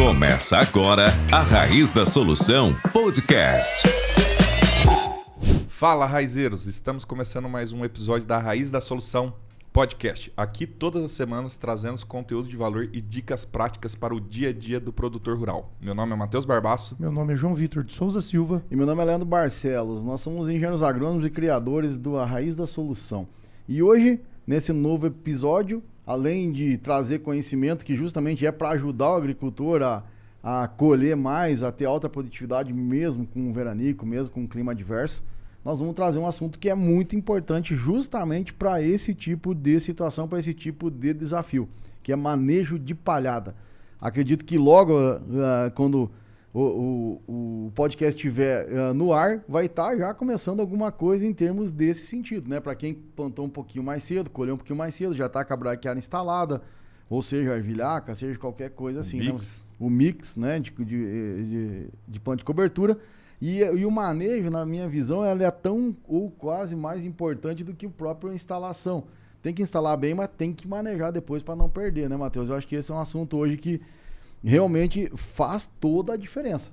Começa agora a Raiz da Solução Podcast. Fala, raizeiros! Estamos começando mais um episódio da Raiz da Solução Podcast. Aqui todas as semanas trazendo conteúdo de valor e dicas práticas para o dia a dia do produtor rural. Meu nome é Matheus Barbaço. Meu nome é João Vitor de Souza Silva. E meu nome é Leandro Barcelos. Nós somos engenheiros agrônomos e criadores do A Raiz da Solução. E hoje, nesse novo episódio, além de trazer conhecimento que justamente é para ajudar o agricultor a colher mais, a ter alta produtividade mesmo com o veranico, mesmo com o clima adverso, nós vamos trazer um assunto que é muito importante justamente para esse tipo de situação, para esse tipo de desafio, que é manejo de palhada. Acredito que logo, quando o podcast estiver no ar, vai estar já começando alguma coisa em termos desse sentido, né? Para quem plantou um pouquinho mais cedo, colheu um pouquinho mais cedo, já está com a braquiária instalada, ou seja, ervilhaca, seja qualquer coisa assim. Mix. Né? O mix, né, de planta de cobertura. E o manejo, na minha visão, ela é tão ou quase mais importante do que a própria instalação. Tem que instalar bem, mas tem que manejar depois para não perder, né, Matheus? Eu acho que esse é um assunto hoje que realmente faz toda a diferença.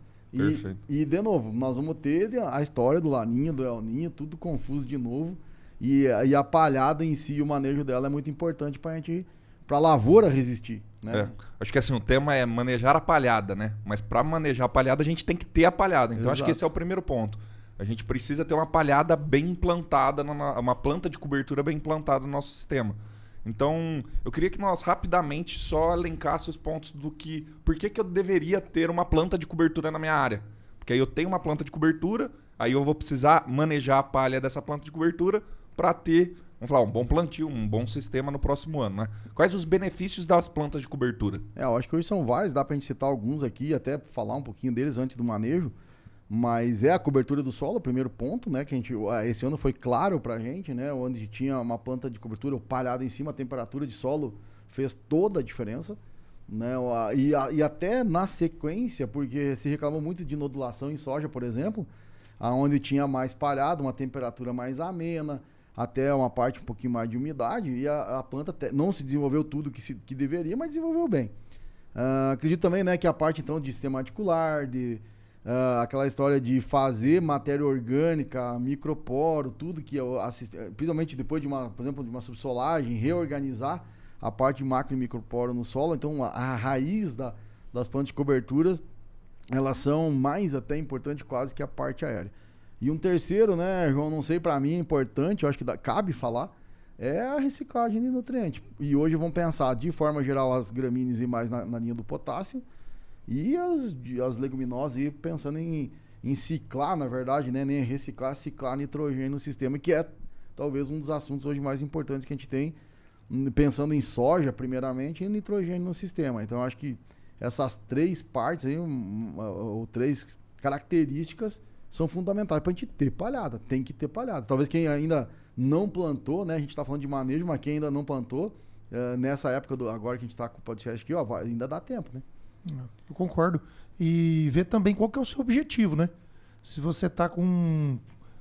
E de novo, nós vamos ter a história do Laninha, do El Ninho, tudo confuso de novo. E a palhada em si, o manejo dela é muito importante para a lavoura resistir, né? Acho que assim, o tema é manejar a palhada, né? Mas para manejar a palhada, a gente tem que ter a palhada. Então, acho que esse é o primeiro ponto. A gente precisa ter uma palhada bem implantada, uma planta de cobertura bem implantada no nosso sistema. Então, eu queria que nós rapidamente só elencasse os pontos do que... Por que eu deveria ter uma planta de cobertura na minha área? Porque aí eu tenho uma planta de cobertura, aí eu vou precisar manejar a palha dessa planta de cobertura para ter, vamos falar, um bom plantio, um bom sistema no próximo ano, né? Quais os benefícios das plantas de cobertura? Eu acho que hoje são vários, dá pra gente citar alguns aqui, até falar um pouquinho deles antes do manejo. Mas é a cobertura do solo, o primeiro ponto, né? Que esse ano foi claro pra gente, né? Onde tinha uma planta de cobertura palhada em cima, a temperatura de solo fez toda a diferença, né? E até na sequência, porque se reclamou muito de nodulação em soja, por exemplo, onde tinha mais palhado, uma temperatura mais amena, até uma parte um pouquinho mais de umidade, e a planta não se desenvolveu tudo que deveria, mas desenvolveu bem. Acredito também, né, que a parte então de sistema articular, aquela história de fazer matéria orgânica, microporo, tudo que principalmente depois por exemplo, de uma subsolagem, reorganizar a parte de macro e microporo no solo. Então a raiz das plantas de coberturas, elas são mais até importantes quase que a parte aérea. E um terceiro, né, João, não sei, para mim é importante, eu acho que cabe falar, é a reciclagem de nutrientes. E hoje vamos pensar de forma geral as gramíneas e mais na linha do potássio, e as leguminosas ir pensando em ciclar, na verdade, né? Nem reciclar, ciclar nitrogênio no sistema, que é talvez um dos assuntos hoje mais importantes que a gente tem, pensando em soja, primeiramente, e nitrogênio no sistema. Então, acho que essas três partes, aí, ou três características, são fundamentais para a gente ter palhada. Tem que ter palhada. Talvez quem ainda não plantou, né? A gente está falando de manejo, mas quem ainda não plantou, nessa época, agora que a gente está com o podcast aqui, ainda dá tempo, né? Eu concordo. E ver também qual que é o seu objetivo, né? Se você está com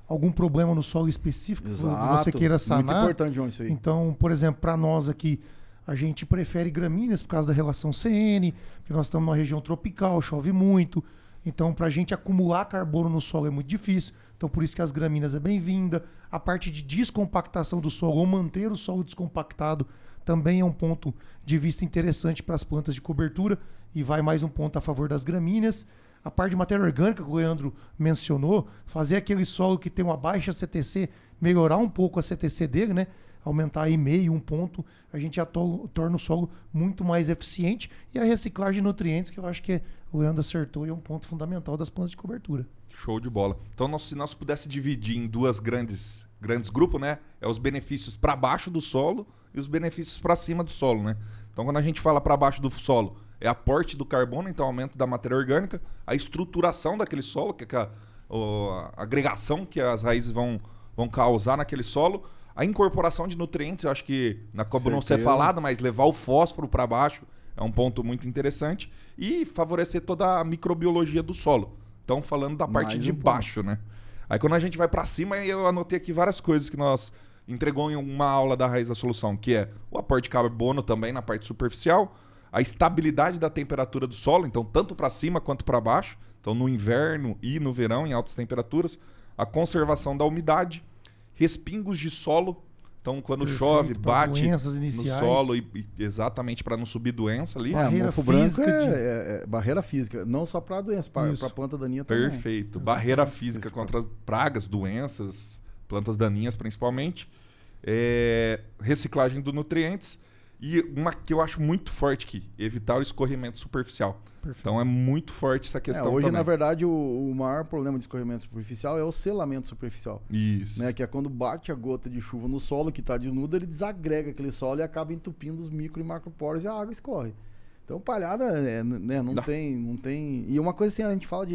algum problema no solo específico, que você queira sanar. Muito importante, João, isso aí. Então, por exemplo, para nós aqui, a gente prefere gramíneas por causa da relação CN, porque nós estamos numa região tropical, chove muito. Então, para a gente acumular carbono no solo é muito difícil. Então, por isso que as gramíneas é bem-vinda. A parte de descompactação do solo, ou manter o solo descompactado, também é um ponto de vista interessante para as plantas de cobertura, e vai mais um ponto a favor das gramíneas. A parte de matéria orgânica que o Leandro mencionou, fazer aquele solo que tem uma baixa CTC, melhorar um pouco a CTC dele, né? Aumentar aí meio, um ponto, a gente já torna o solo muito mais eficiente. E a reciclagem de nutrientes, que eu acho que o Leandro acertou, e é um ponto fundamental das plantas de cobertura. Show de bola. Então, se nós pudesse dividir em duas grandes grupos, né? É os benefícios para baixo do solo e os benefícios para cima do solo, né? Então, quando a gente fala para baixo do solo, é aporte do carbono, então aumento da matéria orgânica, a estruturação daquele solo, que é a agregação que as raízes vão causar naquele solo, a incorporação de nutrientes, eu acho que como não ser falado, mas levar o fósforo para baixo é um ponto muito interessante, e favorecer toda a microbiologia do solo. Então, falando da parte de baixo, né? Aí quando a gente vai para cima, eu anotei aqui várias coisas que nós entregou em uma aula da Raiz da Solução, que é o aporte de carbono também na parte superficial, a estabilidade da temperatura do solo, então tanto para cima quanto para baixo, então no inverno e no verão em altas temperaturas, a conservação da umidade, respingos de solo, então quando Perfeito, chove, pra bate doenças no iniciais. solo exatamente para não subir doença ali. Barreira mofo branco física barreira física, não só para doença, para planta daninha também. Perfeito. Barreira física contra pragas, doenças, plantas daninhas principalmente. Reciclagem dos nutrientes. E uma que eu acho muito forte aqui, evitar o escorrimento superficial. Perfeito. Então é muito forte essa questão Hoje, também. na verdade, o maior problema de escorrimento superficial é o selamento superficial. Isso. Né? Que é quando bate a gota de chuva no solo que está desnudo, ele desagrega aquele solo e acaba entupindo os micro e macroporos e a água escorre. Então, palhada, né, não tem... E uma coisa assim, a gente fala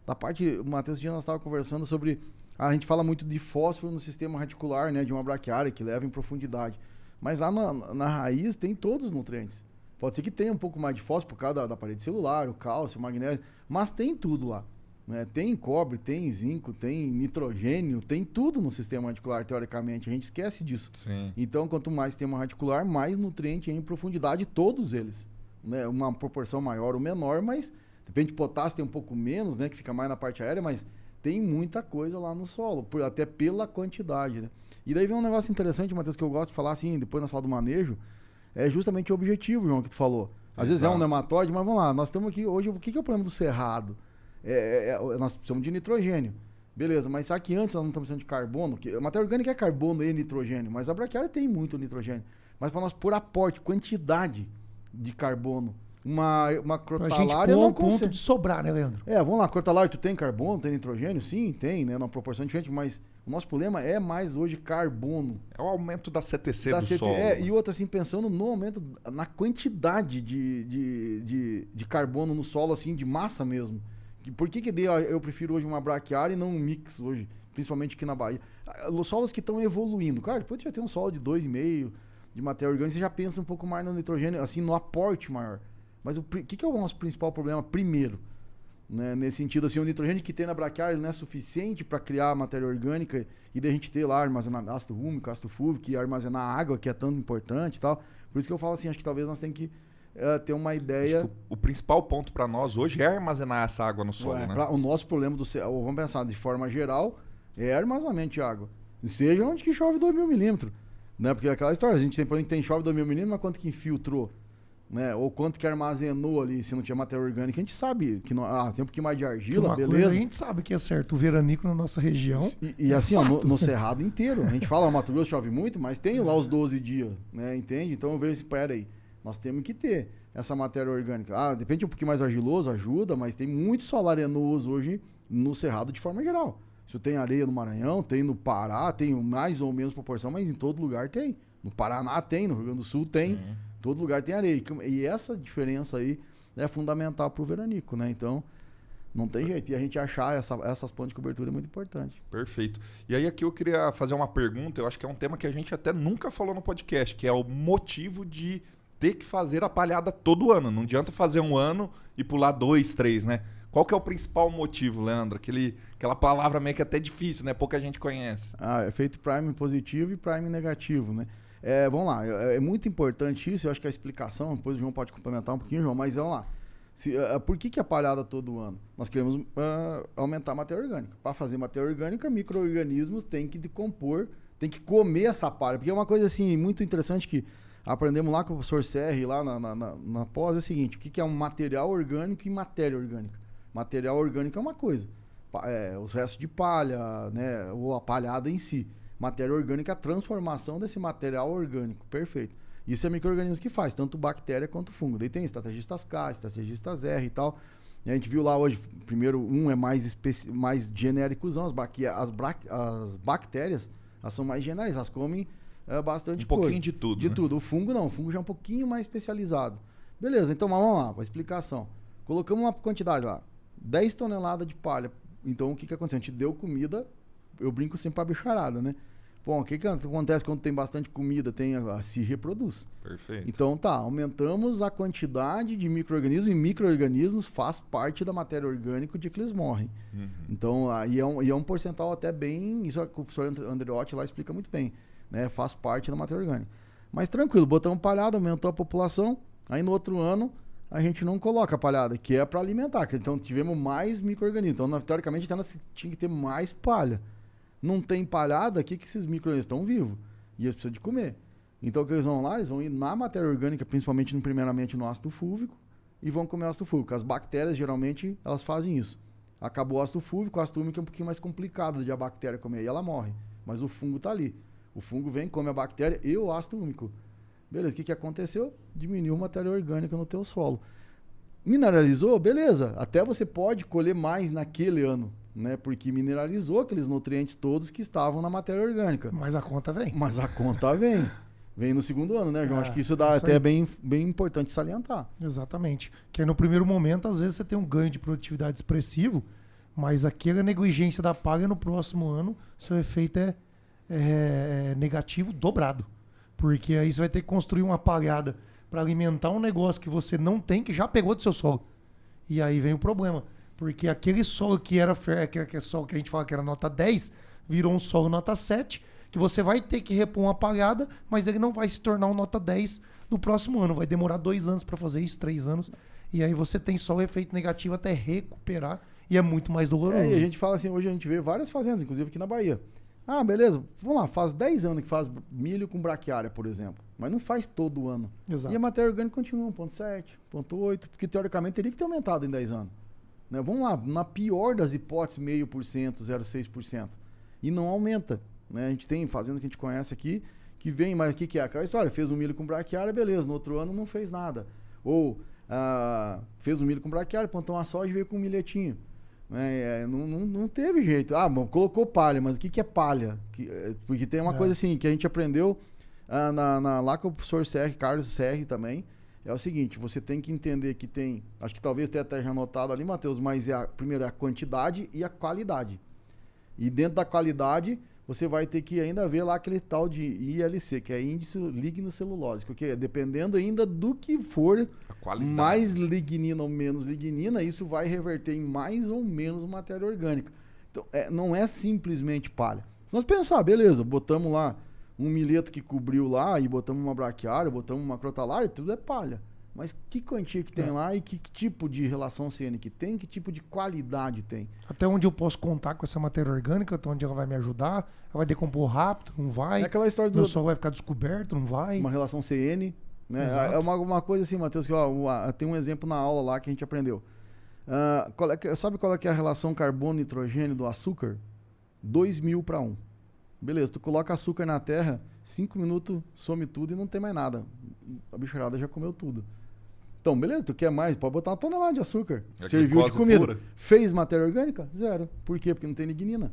da parte... O Matheus, nós estávamos conversando sobre... A gente fala muito de fósforo no sistema radicular, né, de uma braquiária que leva em profundidade. Mas lá na raiz tem todos os nutrientes. Pode ser que tenha um pouco mais de fósforo por causa da parede celular, o cálcio, o magnésio, mas tem tudo lá. Né? Tem cobre, tem zinco, tem nitrogênio, tem tudo no sistema radicular, teoricamente. A gente esquece disso. Sim. Então, quanto mais sistema radicular, mais nutriente em profundidade, todos eles. Né? Uma proporção maior ou menor, mas depende de potássio, tem um pouco menos, né? Que fica mais na parte aérea, mas tem muita coisa lá no solo, até pela quantidade. Né? E daí vem um negócio interessante, Matheus, que eu gosto de falar assim, depois nós falamos do manejo, é justamente o objetivo, João, que tu falou. Às vezes é um nematóide, mas vamos lá, nós estamos aqui hoje, o que é o problema do cerrado? Nós precisamos de nitrogênio. Beleza, mas só que antes nós não estamos precisando de carbono, que a matéria orgânica é carbono e nitrogênio, mas a braquiária tem muito nitrogênio. Mas para nós pôr aporte, quantidade de carbono, uma crotalária pra gente pôr não um ponto consegue. de sobrar, né, Leandro? Vamos lá, crotalária, tu tem carbono, tem nitrogênio? Sim, tem, né, numa proporção diferente, mas o nosso problema é mais hoje carbono. É o aumento da CTC do solo. E outra, assim, pensando no aumento, na quantidade de carbono no solo, assim, de massa mesmo. Por que eu prefiro hoje uma braquiária e não um mix hoje, principalmente aqui na Bahia? Os solos que estão evoluindo, claro, depois já tem um solo de 2,5 de matéria orgânica, você já pensa um pouco mais no nitrogênio, assim, no aporte maior. Mas o que é o nosso principal problema primeiro? Né? Nesse sentido, assim, o nitrogênio que tem na braquiária não é suficiente para criar matéria orgânica e daí a gente ter lá armazenamento ácido húmico, ácido fúvico, e armazenar água, que é tão importante e tal. Por isso que eu falo assim, acho que talvez nós temos que ter uma ideia... Acho que o principal ponto para nós hoje é armazenar essa água no solo, né? O nosso problema vamos pensar de forma geral, é armazenamento de água. Seja onde que chove 2.000 milímetros. Né? Porque aquela história, a gente tem problema que tem chove 2.000 milímetros, mas quanto que infiltrou? Né? Ou quanto que armazenou ali, se não tinha matéria orgânica, a gente sabe que não, tem um pouquinho mais de argila, beleza. A gente sabe que é certo, o veranico na nossa região. E assim, ó, no cerrado inteiro. A gente fala, o Mato Grosso chove muito, mas tem lá os 12 dias, né? Entende? Então eu vejo assim, pera aí, nós temos que ter essa matéria orgânica. Depende um pouquinho mais argiloso, ajuda, mas tem muito solo arenoso hoje no cerrado de forma geral. Isso tem areia no Maranhão, tem no Pará, tem mais ou menos proporção, mas em todo lugar tem. No Paraná tem, no Rio Grande do Sul tem. Sim. Todo lugar tem areia. E essa diferença aí é fundamental para o veranico, né? Então, não tem jeito. E a gente achar essas pontes de cobertura é muito importante. Perfeito. E aí aqui eu queria fazer uma pergunta, eu acho que é um tema que a gente até nunca falou no podcast, que é o motivo de ter que fazer a palhada todo ano. Não adianta fazer um ano e pular 2, 3, né? Qual que é o principal motivo, Leandro? Aquela palavra meio que até difícil, né? Pouca gente conhece. É feito prime positivo e prime negativo, né? Vamos lá, é muito importante isso, eu acho que a explicação, depois o João pode complementar um pouquinho, João, mas vamos lá. Por que a palhada todo ano? Nós queremos aumentar a matéria orgânica. Para fazer matéria orgânica, micro-organismos têm que decompor, têm que comer essa palha. Porque é uma coisa assim muito interessante que aprendemos lá com o professor Serri, lá na pós, é o seguinte, o que é um material orgânico e matéria orgânica? Material orgânico é uma coisa, os restos de palha, né, ou a palhada em si. Matéria orgânica, a transformação desse material orgânico, perfeito. Isso é micro-organismo que faz, tanto bactéria quanto fungo. Daí tem estrategistas K, estrategistas R e tal. E a gente viu lá hoje, primeiro, é mais genéricozão, as bactérias, elas são mais genéricas, elas comem bastante coisa. Um pouquinho de tudo, De né? tudo. O fungo não, o fungo já é um pouquinho mais especializado. Beleza, então vamos lá, para a explicação. Colocamos uma quantidade lá, 10 toneladas de palha. Então o que aconteceu? A gente deu comida, eu brinco sempre pra bicharada, né? Bom, o que acontece quando tem bastante comida? Se reproduz. Perfeito. Então aumentamos a quantidade de micro-organismos, e micro-organismos faz parte da matéria orgânica de que eles morrem. Uhum. Então, é um percentual até bem, isso o professor Andreotti lá explica muito bem, né? Faz parte da matéria orgânica. Mas tranquilo, botamos palhada, aumentou a população, Aí no outro ano, a gente não coloca a palhada, que é para alimentar. Então tivemos mais micro-organismos. Então, teoricamente, até nós tinha que ter mais palha. Não tem palhada, o que esses micro-organismos estão vivos? E eles precisam de comer. Então o que eles vão lá? Eles vão ir na matéria orgânica, principalmente primeiramente no ácido fúlvico, e vão comer o ácido fúlvico. As bactérias, geralmente, elas fazem isso. Acabou o ácido fúlvico, o ácido úmico é um pouquinho mais complicado de a bactéria comer, e ela morre. Mas o fungo tá ali. O fungo vem, come a bactéria e o ácido úmico. Beleza, o que aconteceu? Diminuiu a matéria orgânica no teu solo. Mineralizou? Beleza. Até você pode colher mais naquele ano, né? Porque mineralizou aqueles nutrientes todos que estavam na matéria orgânica. Mas a conta vem. Mas a conta vem. Vem no segundo ano, né, João? Acho que isso dá até bem importante salientar. Exatamente. Que aí no primeiro momento, às vezes, você tem um ganho de produtividade expressivo, mas aquela negligência da palha no próximo ano, seu efeito é negativo dobrado. Porque aí você vai ter que construir uma palhada para alimentar um negócio que você não tem, que já pegou do seu solo. E aí vem o problema. Porque aquele solo que era aquele solo que a gente fala que era nota 10, virou um solo nota 7, que você vai ter que repor uma palhada, mas ele não vai se tornar um nota 10 no próximo ano. Vai demorar 2 anos para fazer isso, 3 anos. E aí você tem só o efeito negativo até recuperar. E é muito mais doloroso. E a gente fala assim, hoje a gente vê várias fazendas, inclusive aqui na Bahia. Ah, beleza, vamos lá, faz 10 anos que faz milho com braquiária, por exemplo. Mas não faz todo ano. Exato. E a matéria orgânica continua 1,7, 1,8, porque teoricamente teria que ter aumentado em 10 anos. Né? Vamos lá, na pior das hipóteses, 0,5%, 0,6%. E não aumenta. Né? A gente tem fazenda que a gente conhece aqui, que vem, mas o que é? Aquela história, fez um milho com braquiária, beleza, no outro ano não fez nada. Ou fez um milho com braquiária, plantou uma soja e veio com um milhetinho. Não teve jeito. Bom, colocou palha, mas o que é palha? Porque tem uma coisa assim que a gente aprendeu lá com o professor Carlos Serri também. É o seguinte, você tem que entender que tem, acho que talvez tenha até já anotado ali, Matheus, mas primeiro é a quantidade e a qualidade. E dentro da qualidade, você vai ter que ainda ver lá aquele tal de ILC, que é índice lignocelulósico, que é dependendo ainda do que for mais lignina ou menos lignina, isso vai reverter em mais ou menos matéria orgânica. Então, não é simplesmente palha. Se nós pensar, beleza, botamos lá um milheto que cobriu lá e botamos uma braquiária, botamos uma crotalária, tudo é palha. Mas que quantia que tem lá e que tipo de relação CN que tem, que tipo de qualidade tem? Até onde eu posso contar com essa matéria orgânica, até onde ela vai me ajudar, ela vai decompor rápido, não vai. É aquela história do... Meu solo vai ficar descoberto, não vai. Uma relação CN, né? É uma coisa assim, Matheus, que tem um exemplo na aula lá que a gente aprendeu. Sabe qual é que é a relação carbono-nitrogênio do açúcar? 2.000 para 1. Beleza, tu coloca açúcar na terra, 5 minutos, some tudo e não tem mais nada. A bicharada já comeu tudo. Então, beleza, tu quer mais? Pode botar uma tonelada de açúcar. Serviu de comida. Pura. Fez matéria orgânica? 0. Por quê? Porque não tem lignina.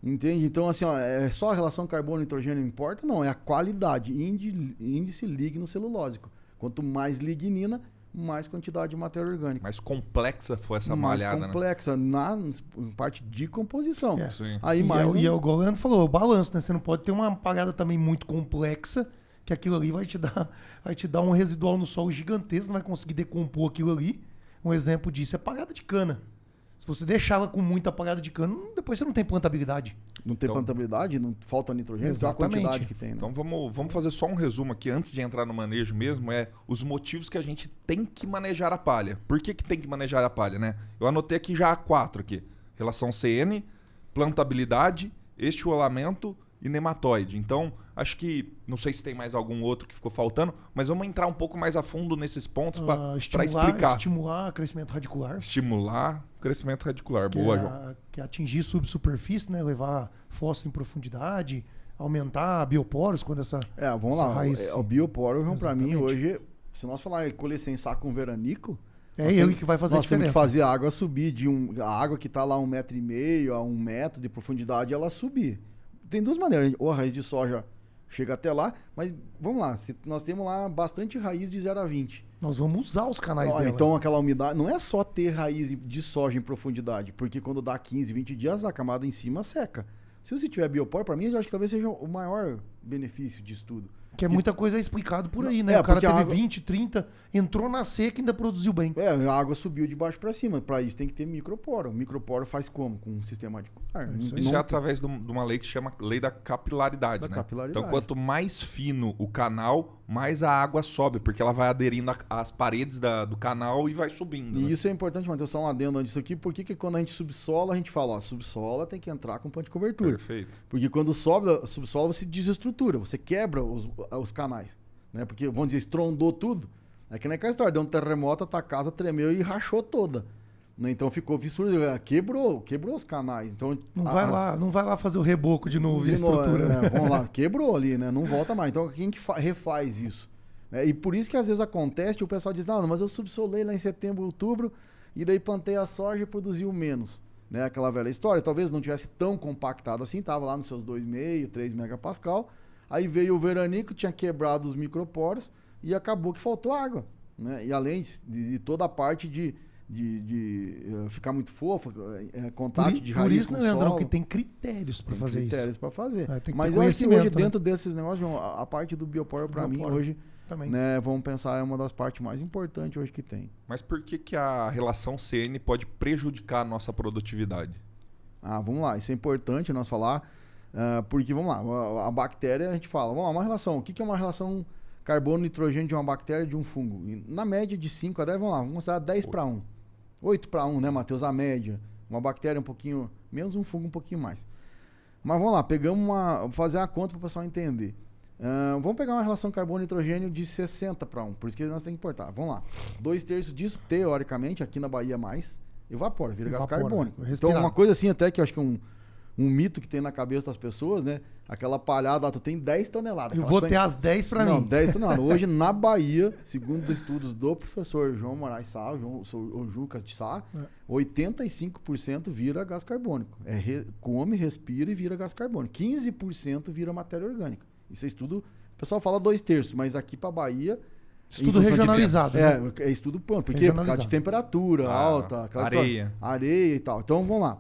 Entende? Então, assim, é só a relação carbono-nitrogênio importa? Não, é a qualidade, índice lignocelulósico. Quanto mais lignina, mais quantidade de matéria orgânica. Mais complexa foi essa malhada, mais complexa, na parte de composição. Sim. Aí e é o igual o Leandro falou, o balanço, né? Você não pode ter uma palhada também muito complexa, que aquilo ali vai te dar um residual no solo gigantesco, não vai conseguir decompor aquilo ali. Um exemplo disso é palhada de cana. Se você deixar ela com muita palhada de cana, depois você não tem plantabilidade. Não tem plantabilidade, não falta nitrogênio, exatamente. A quantidade que tem. Né? Então vamos fazer só um resumo aqui, antes de entrar no manejo mesmo, os motivos que a gente tem que manejar a palha. Por que tem que manejar a palha, né? Eu anotei aqui já 4 aqui. Relação CN, plantabilidade, estiolamento e nematóide. Então, acho que, não sei se tem mais algum outro que ficou faltando, mas vamos entrar um pouco mais a fundo nesses pontos para explicar. Estimular crescimento radicular. Estimular crescimento radicular. Boa, João. Que é atingir subsuperfície, né? Levar fósforo em profundidade, aumentar bioporos quando essa vamos lá. Raiz... O bioporo, para mim, hoje, se nós falar em colher sem saco com veranico, ele que vai fazer a diferença. Nós temos que fazer a água subir a água que está lá 1,5 m a 1 metro de profundidade, ela subir. Tem duas maneiras, ou a raiz de soja chega até lá, mas vamos lá, nós temos lá bastante raiz de 0 a 20. Nós vamos usar os canais dela. Então aquela umidade, não é só ter raiz de soja em profundidade, porque quando dá 15, 20 dias a camada em cima seca. Se você tiver biopor, para mim eu acho que talvez seja o maior benefício disso tudo. Que é muita coisa explicado por aí, né? O cara porque teve a água- 20, 30, entrou na seca e ainda produziu bem. A água subiu de baixo para cima. Para isso tem que ter microporo. O microporo faz como? Com um sistema radicular. Isso é através de uma lei que chama lei da capilaridade, Da né? capilaridade. Então, quanto mais fino o canal, mais a água sobe, porque ela vai aderindo às paredes do canal e vai subindo. E né? isso é importante, Matheus, só um adendo disso aqui. Por que quando a gente subsola, a gente fala, ó, subsola tem que entrar com ponto de cobertura. Perfeito. Porque quando subsola, você desestrutura, você quebra os canais. Né? Porque, vamos dizer, estrondou tudo. É que nem aquela história, deu um terremoto, a tua casa tremeu e rachou toda. Né? Então ficou fissura, quebrou os canais. Então, Não vai lá fazer o reboco de novo, de estrutura. né? Vamos lá, quebrou ali, né? Não volta mais. Então quem que refaz isso? E por isso que às vezes acontece, o pessoal diz, não, mas eu subsolei lá em setembro, outubro, e daí plantei a soja e produziu menos. Né? Aquela velha história. Talvez não tivesse tão compactado assim, tava lá nos seus 2,5, 3 megapascal. Aí veio o veranico, tinha quebrado os microporos e acabou que faltou água. Né? E além de toda a parte de ficar muito fofo, contato de raiz por isso, com né, Leandrão, solo. que tem critérios para fazer Critérios isso. para fazer. Tem que ter Mas eu acho que hoje, conhecimento, né? dentro desses negócios, João, a parte do bioporo, para mim, Bioporo hoje, também. né, vamos pensar, é uma das partes mais importantes hoje que tem. Mas por que a relação CN pode prejudicar a nossa produtividade? Vamos lá, isso é importante nós falar, porque, vamos lá, a bactéria, a gente fala, vamos lá, uma relação, o que é uma relação carbono-nitrogênio de uma bactéria e de um fungo? E na média de 5 a 10, vamos considerar 10 para 1. 8 para 1, né, Matheus? A média. Uma bactéria um pouquinho menos, um fungo um pouquinho mais. Mas vamos lá, fazer a conta para o pessoal entender. Vamos pegar uma relação carbono-nitrogênio de 60 para 1, por isso que nós temos que importar. Vamos lá. 2/3 disso, teoricamente, aqui na Bahia mais, evapora, vira gás carbônico. Então, uma coisa assim, até que eu acho que é um mito que tem na cabeça das pessoas, né? Aquela palhada lá, tu tem 10 toneladas. Eu vou ter as 10 para mim. Não, 10 toneladas. Hoje, na Bahia, segundo estudos do professor João Moraes Sá, o Jucas de Sá, 85% vira gás carbônico. Come, respira e vira gás carbônico. 15% vira matéria orgânica. Isso é estudo... O pessoal fala 2/3, mas aqui para Bahia... Estudo regionalizado. Né? É estudo pronto. Por quê? Por causa de temperatura alta, areia. Areia e tal. Então, vamos lá.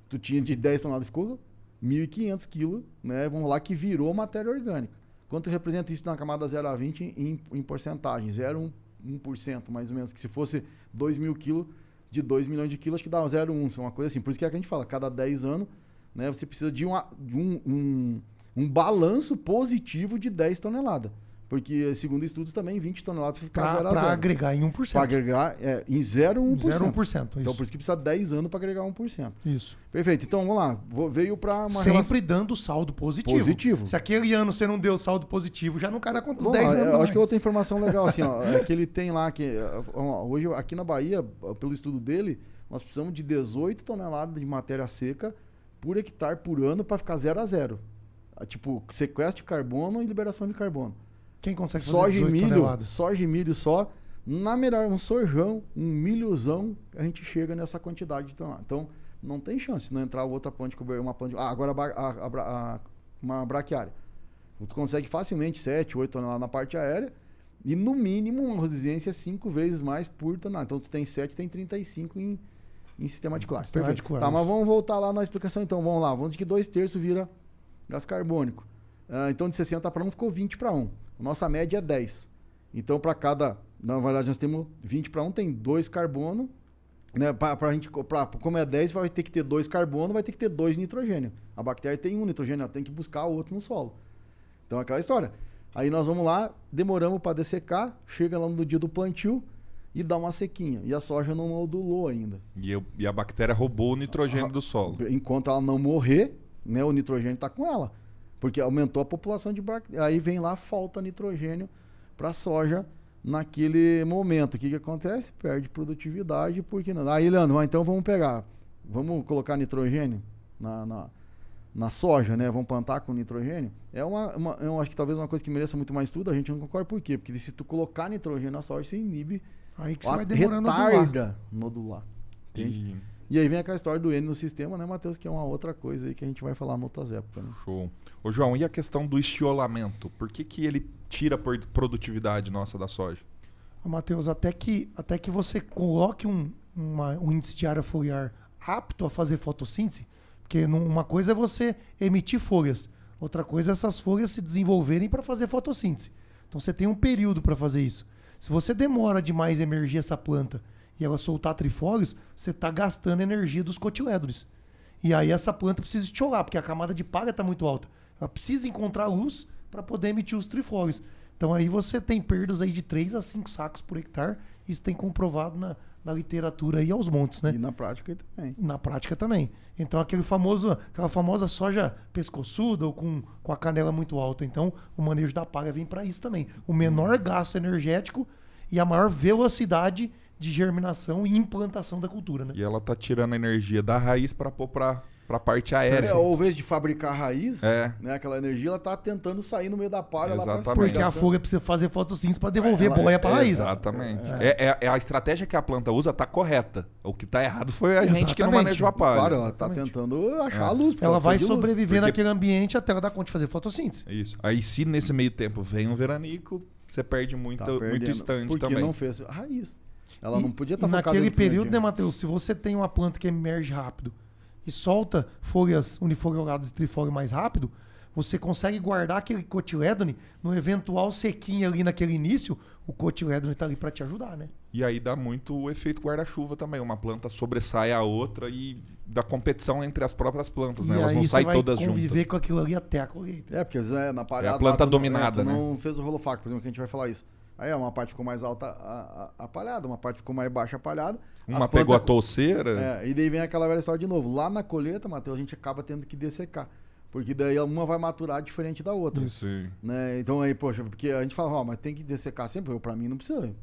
Tu tinha de 10 toneladas, ficou 1.500 quilos, né? Vamos lá, que virou matéria orgânica. Quanto representa isso na camada 0 a 20 em porcentagem? 0,1%, mais ou menos. Que se fosse 2.000 quilos, de 2 milhões de quilos, acho que dá 0,1. Uma coisa assim. Por isso que é que a gente fala, cada 10 anos, né, você precisa de um balanço positivo de 10 toneladas. Porque, segundo estudos, também 20 toneladas para ficar 0 a 0. Para agregar em 1%. Para agregar em 0,1%. 0,1%. Então, por isso que precisa 10 anos para agregar 1%. Isso. Perfeito. Então, vamos lá. Veio para uma Sempre relação... dando saldo positivo. Se aquele ano você não deu saldo positivo, já não cai na conta dos 10 anos. Eu acho que outra informação legal, assim, ó, é que ele tem lá, hoje aqui na Bahia, pelo estudo dele, nós precisamos de 18 toneladas de matéria seca por hectare por ano para ficar 0 a 0. Tipo, sequestro de carbono e liberação de carbono. Quem consegue fazer 18 toneladas? Soja e milho só, na melhor, um sorjão, um milhozão, a gente chega nessa quantidade de toneladas. Então, não tem chance de não entrar outra planta de cobertura, agora uma braquiária. Tu consegue facilmente 7, 8 toneladas na parte aérea e, no mínimo, uma resistência 5 vezes mais por tonelada. Então, tu tem 7, tem 35 em sistema radicular. Perfeito. Tá, mas vamos voltar lá na explicação, então. Vamos lá. Vamos de que 2/3 vira gás carbônico. Então, de 60 para 1 ficou 20 para 1. Nossa média é 10. Então, para cada... Na verdade, nós temos 20 para 1, tem 2 carbono. Né? Como é 10, vai ter que ter 2 carbono, vai ter que ter 2 nitrogênio. A bactéria tem 1 nitrogênio, ela tem que buscar outro no solo. Então, é aquela história. Aí nós vamos lá, demoramos para dessecar, chega lá no dia do plantio e dá uma sequinha. E a soja não modulou ainda. E a bactéria roubou o nitrogênio do solo. Enquanto ela não morrer, né, o nitrogênio está com ela. Porque aumentou a população de bactérias. Aí vem lá, falta nitrogênio para a soja naquele momento. O que acontece? Perde produtividade. Porque não. Aí, Leandro, então vamos pegar. Vamos colocar nitrogênio na soja, né? Vamos plantar com nitrogênio. Eu acho que talvez uma coisa que mereça muito mais estudo, a gente não concorda por quê? Porque se tu colocar nitrogênio na soja, você inibe. Aí que você vai demorar retarda nodular. Entende? E aí vem aquela história do N no sistema, né, Matheus? Que é uma outra coisa aí que a gente vai falar em outras épocas. Né? Show. Ô, João, e a questão do estiolamento? Por que ele tira a produtividade nossa da soja? Ô, Matheus, até que você coloque um índice de área foliar apto a fazer fotossíntese, porque uma coisa é você emitir folhas, Outra coisa é essas folhas se desenvolverem para fazer fotossíntese. Então você tem um período para fazer isso. Se você demora demais a emergir essa planta e ela soltar trifólios, você está gastando energia dos cotilédones. E aí essa planta precisa estiolar, porque a camada de palha está muito alta. Ela precisa encontrar luz para poder emitir os trifólios. Então aí você tem perdas aí de 3 a 5 sacos por hectare. Isso tem comprovado na literatura aí aos montes, né? E na prática também. Na prática também. Então aquela famosa soja pescoçuda ou com a canela muito alta. Então o manejo da palha vem para isso também. O menor gasto energético e a maior velocidade de germinação e implantação da cultura, né? E ela tá tirando a energia da raiz para pôr pra parte aérea. Ao invés de fabricar raiz, É. né, aquela energia, ela tá tentando sair no meio da palha lá pra Exatamente. Porque a folha precisa fazer fotossíntese para devolver boia para a raiz. Exatamente. A estratégia que a planta usa tá correta. O que tá errado foi a gente que não Exatamente. manejou a palha. Claro, ela tá tentando achar a luz. porque Ela vai precisa de luz. sobreviver Porque- naquele ambiente até ela dar conta de fazer fotossíntese. Isso. Aí se nesse meio tempo vem um veranico, você perde muito, Tá muito perdendo, instante porque também. não fez a raiz. Ela não podia E estar focada naquele no primeiro período, dia. né, Matheus? Se você tem uma planta que emerge rápido e solta folhas unifolioladas e trifólio mais rápido, você consegue guardar aquele cotilédone no eventual sequinho ali naquele início, o cotilédone tá ali para te ajudar, né? E aí dá muito o efeito guarda-chuva também. Uma planta sobressai a outra e da competição entre as próprias plantas, né? E Elas aí não você saem vai todas conviver juntas. com aquilo ali até a colheita. Porque às vezes, na palhada... É a planta lá, dominada, tu né? não fez o rolofaco, por exemplo, que a gente vai falar isso. Aí uma parte ficou mais alta a palhada, uma parte ficou mais baixa a palhada. Uma As pegou a plantas- touceira. E daí vem aquela velha história de novo. Lá na colheita, Matheus, a gente acaba tendo que dessecar. Porque daí uma vai maturar diferente da outra. Sim. Né? Então aí, poxa, porque a gente fala, mas tem que dessecar sempre. Pra mim não precisa.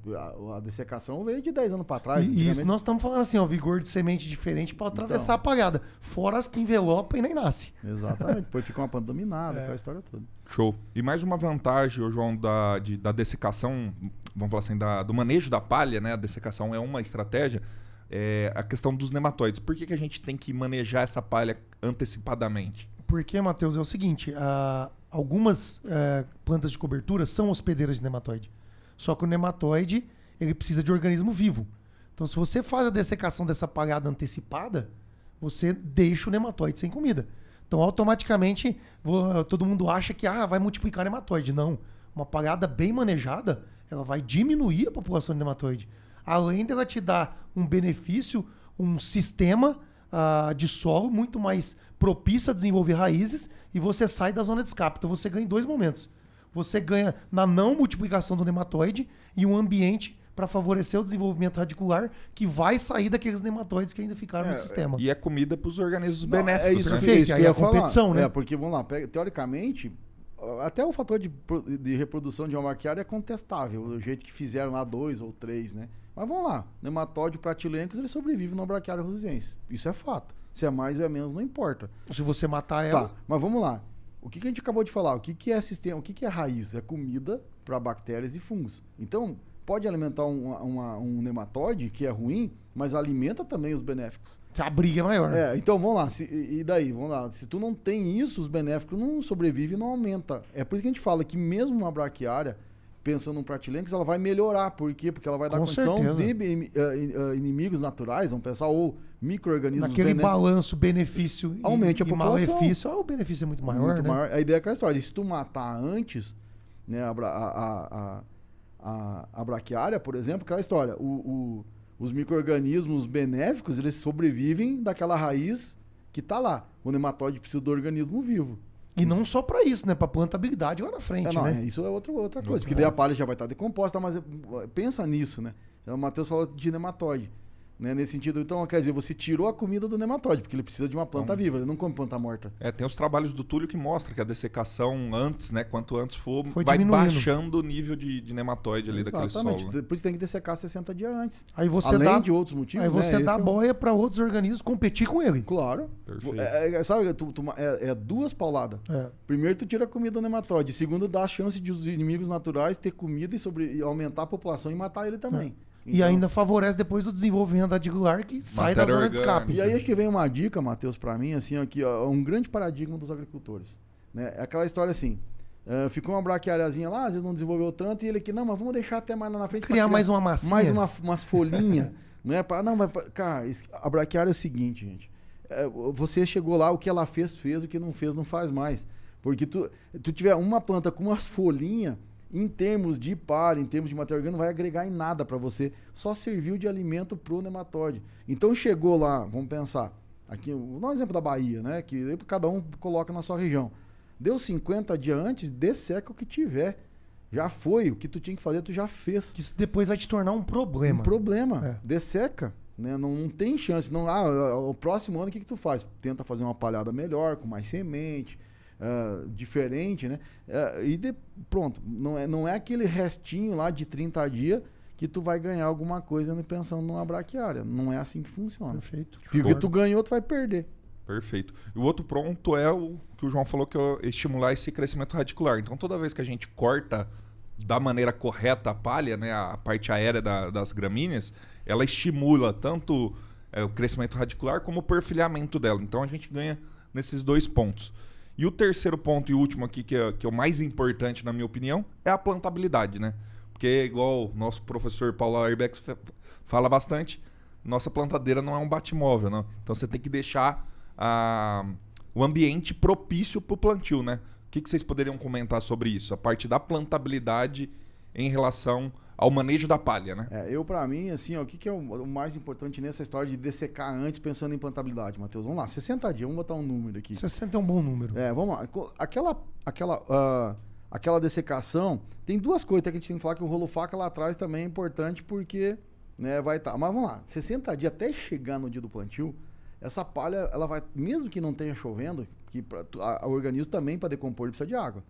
A dessecação veio de 10 anos pra trás. E isso antigamente. nós estamos falando assim, ó, vigor de semente diferente para atravessar a palhada. Fora as que envelopam e nem nasce. Exatamente. Depois fica uma planta dominada, aquela história toda. Show. E mais uma vantagem, ô João, da dessecação, vamos falar assim, do manejo da palha, né? A dessecação é uma estratégia. É a questão dos nematóides. Por que a gente tem que manejar essa palha antecipadamente? Porque, Matheus, é o seguinte, algumas plantas de cobertura são hospedeiras de nematóide. Só que o nematóide, ele precisa de organismo vivo. Então, se você faz a dessecação dessa palhada antecipada, você deixa o nematóide sem comida. Então, automaticamente, todo mundo acha que vai multiplicar nematóide. Não. Uma palhada bem manejada, ela vai diminuir a população de nematóide. Além dela te dar um benefício, um sistema de solo muito mais propício a desenvolver raízes e você sai da zona de escape. Então você ganha em 2 momentos. Você ganha na não multiplicação do nematóide e um ambiente para favorecer o desenvolvimento radicular que vai sair daqueles nematóides que ainda ficaram no sistema. E é comida para os organismos Não, benéficos. é isso, né? Perfeito, isso aí que eu a ia falar. competição, né? Porque, vamos lá, teoricamente, até o fator de reprodução de uma braquiária é contestável, o jeito que fizeram lá 2 ou 3, né? Mas vamos lá, nematóide pratilencos, ele sobrevive na braquiária rosiense. Isso é fato. Se é mais ou é menos, não importa. Se você matar ela... Tá, mas vamos lá. O que a gente acabou de falar? O que é sistema? O que é raiz? É comida para bactérias e fungos. Então, pode alimentar um nematóide, que é ruim, mas alimenta também os benéficos. A briga é maior. Então vamos lá. E daí? Vamos lá. Se tu não tem isso, os benéficos não sobrevivem e não aumenta. É por isso que a gente fala que mesmo uma braquiária, pensando num pratilencos, ela vai melhorar. Por quê? Porque ela vai dar Com condição certeza. de inimigos naturais, vamos pensar, ou micro-organismos Naquele benéficos. balanço benefício Aumente a e população. malefício, o benefício é muito maior, Muito né? maior. A ideia é aquela história. Se tu matar antes, né, a braquiária, por exemplo, aquela história. Os micro-organismos benéficos, eles sobrevivem daquela raiz que tá lá. O nematóide precisa do organismo vivo. E não só pra isso, né? Pra plantabilidade lá na frente, né? Isso é outra coisa. Porque daí a palha já vai estar decomposta, mas pensa nisso, né? O Matheus falou de nematóide. Né? Nesse sentido, então, quer dizer, você tirou a comida do nematóide, porque ele precisa de uma planta viva, ele não come planta morta. Tem os trabalhos do Túlio que mostram que a dessecação antes, né? Quanto antes for, Foi vai diminuindo. baixando o nível de nematóide ali daquele Exatamente. solo. né? Por isso tem que dessecar 60 dias antes. Aí você Além de outros motivos, Aí você né? dá Esse é o- boia pra outros organismos competir com ele. Claro. Perfeito. Sabe, é 2 pauladas. Primeiro, tu tira a comida do nematóide. Segundo, dá a chance de os inimigos naturais ter comida e aumentar a população e matar ele também. E Então, ainda favorece depois o desenvolvimento radicular que sai da Matéria zona de escape. orgânica. E aí acho que vem uma dica, Matheus, pra mim, assim, aqui, ó, um grande paradigma dos agricultores. Né? É aquela história assim, ficou uma braquiáriazinha lá, às vezes não desenvolveu tanto, e ele aqui, não, mas vamos deixar até mais lá na frente. pra Criar mais uma massinha. Mais umas folhinhas. Né? Não, mas, cara, a braquiária é o seguinte, gente. Você chegou lá, o que ela fez, o que não fez, não faz mais. Porque tu tiver uma planta com umas folhinhas, em termos de palha, em termos de matéria orgânica, não vai agregar em nada para você. Só serviu de alimento pro nematóide. Então chegou lá, vamos pensar, aqui, vou dar um exemplo da Bahia, né? Que cada um coloca na sua região. Deu 50 dias antes, desseca o que tiver. Já foi, o que tu tinha que fazer, tu já fez. Isso depois vai te tornar um problema. Um problema, desseca. Né? Não tem chance. Não, o próximo ano o que tu faz? Tenta fazer uma palhada melhor, com mais semente, diferente, né? Pronto, não é aquele restinho lá de 30 dias que tu vai ganhar alguma coisa pensando numa braquiária. Não é assim que funciona. Perfeito. E o que tu ganhou, tu vai perder. Perfeito. E o outro ponto é o que o João falou, que é estimular esse crescimento radicular. Então, toda vez que a gente corta da maneira correta a palha, né, a parte aérea das gramíneas, ela estimula tanto o crescimento radicular como o perfilhamento dela. Então, a gente ganha nesses 2 pontos. E o terceiro ponto e último aqui, que é o mais importante, na minha opinião, é a plantabilidade, né? Porque, igual o nosso professor Paulo Airbex fala bastante, nossa plantadeira não é um batimóvel, não. Então, você tem que deixar o ambiente propício para o plantio, né? O que vocês poderiam comentar sobre isso? A parte da plantabilidade em relação ao manejo da palha, né? Para mim, assim, o que é o mais importante nessa história de dessecar antes pensando em plantabilidade, Matheus? Vamos lá, 60 dias, vamos botar um número aqui. 60 é um bom número. Vamos lá. Aquela dessecação, tem 2 coisas que a gente tem que falar, que o rolo faca lá atrás também é importante porque, né, vai estar. Mas vamos lá, 60 dias até chegar no dia do plantio, essa palha, ela vai, mesmo que não esteja chovendo, que o organismo também, para decompor, ele precisa de água.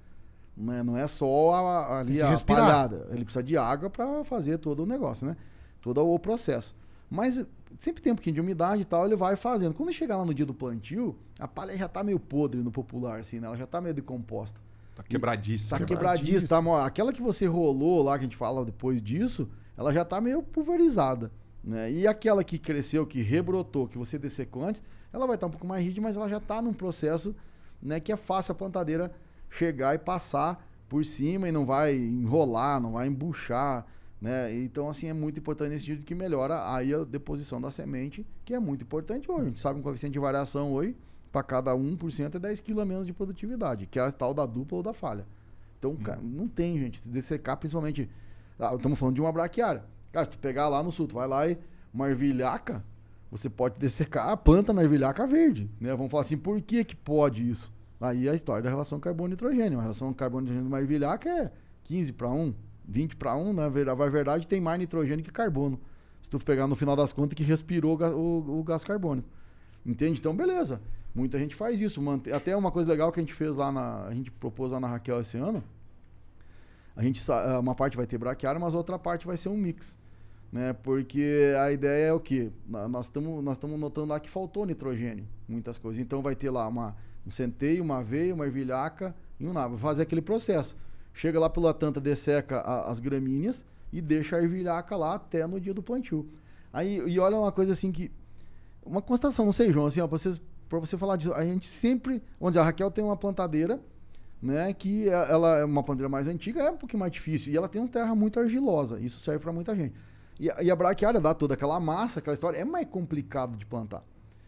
Não é só a palhada. Ele precisa de água para fazer todo o negócio, né? Todo o processo. Mas sempre tem um pouquinho de umidade e tal, ele vai fazendo. Quando chegar lá no dia do plantio, a palha já tá meio podre no popular, assim, né? Ela já tá meio decomposta. Tá quebradiça. Tá quebradiça. Tá, aquela que você rolou lá, que a gente fala depois disso, ela já tá meio pulverizada. Né? E aquela que cresceu, que rebrotou, que você dessecou antes, ela vai estar um pouco mais rígida, mas ela já está num processo, né, que é fácil a plantadeira chegar e passar por cima e não vai enrolar, não vai embuchar, né? Então, assim, é muito importante nesse sentido que melhora aí a deposição da semente, que é muito importante hoje. A gente sabe um coeficiente de variação hoje, para cada 1% é 10 kg a menos de produtividade, que é a tal da dupla ou da falha. Então, não tem, gente, se dessecar, principalmente, estamos falando de uma braquiária. Cara, se tu pegar lá no sul, tu vai lá e uma ervilhaca, você pode dessecar a planta na ervilhaca verde, né? Vamos falar assim, por que pode isso? Aí a história da relação carbono-nitrogênio. A relação carbono-nitrogênio de uma ervilhaca é 15:1, 20:1, na verdade tem mais nitrogênio que carbono. Se tu pegar no final das contas que respirou o gás carbônico. Entende? Então, beleza. Muita gente faz isso. Até uma coisa legal que a gente fez lá a gente propôs lá na Raquel esse ano, uma parte vai ter braquiária, mas a outra parte vai ser um mix, né? Porque a ideia é o quê? Nós estamos notando lá que faltou nitrogênio, muitas coisas. Então vai ter lá um centeio, uma aveia, uma ervilhaca e um nabo. Vai fazer aquele processo. Chega lá pela tanta, desseca as gramíneas e deixa a ervilhaca lá até no dia do plantio. E olha uma coisa assim que... Uma constatação, não sei, João, assim, para você falar disso, a gente sempre... Vamos dizer, a Raquel tem uma plantadeira, né, que ela é uma plantadeira mais antiga, é um pouquinho mais difícil, e ela tem uma terra muito argilosa, isso serve para muita gente. E a braquiária dá toda aquela massa, aquela história, é mais complicado de plantar.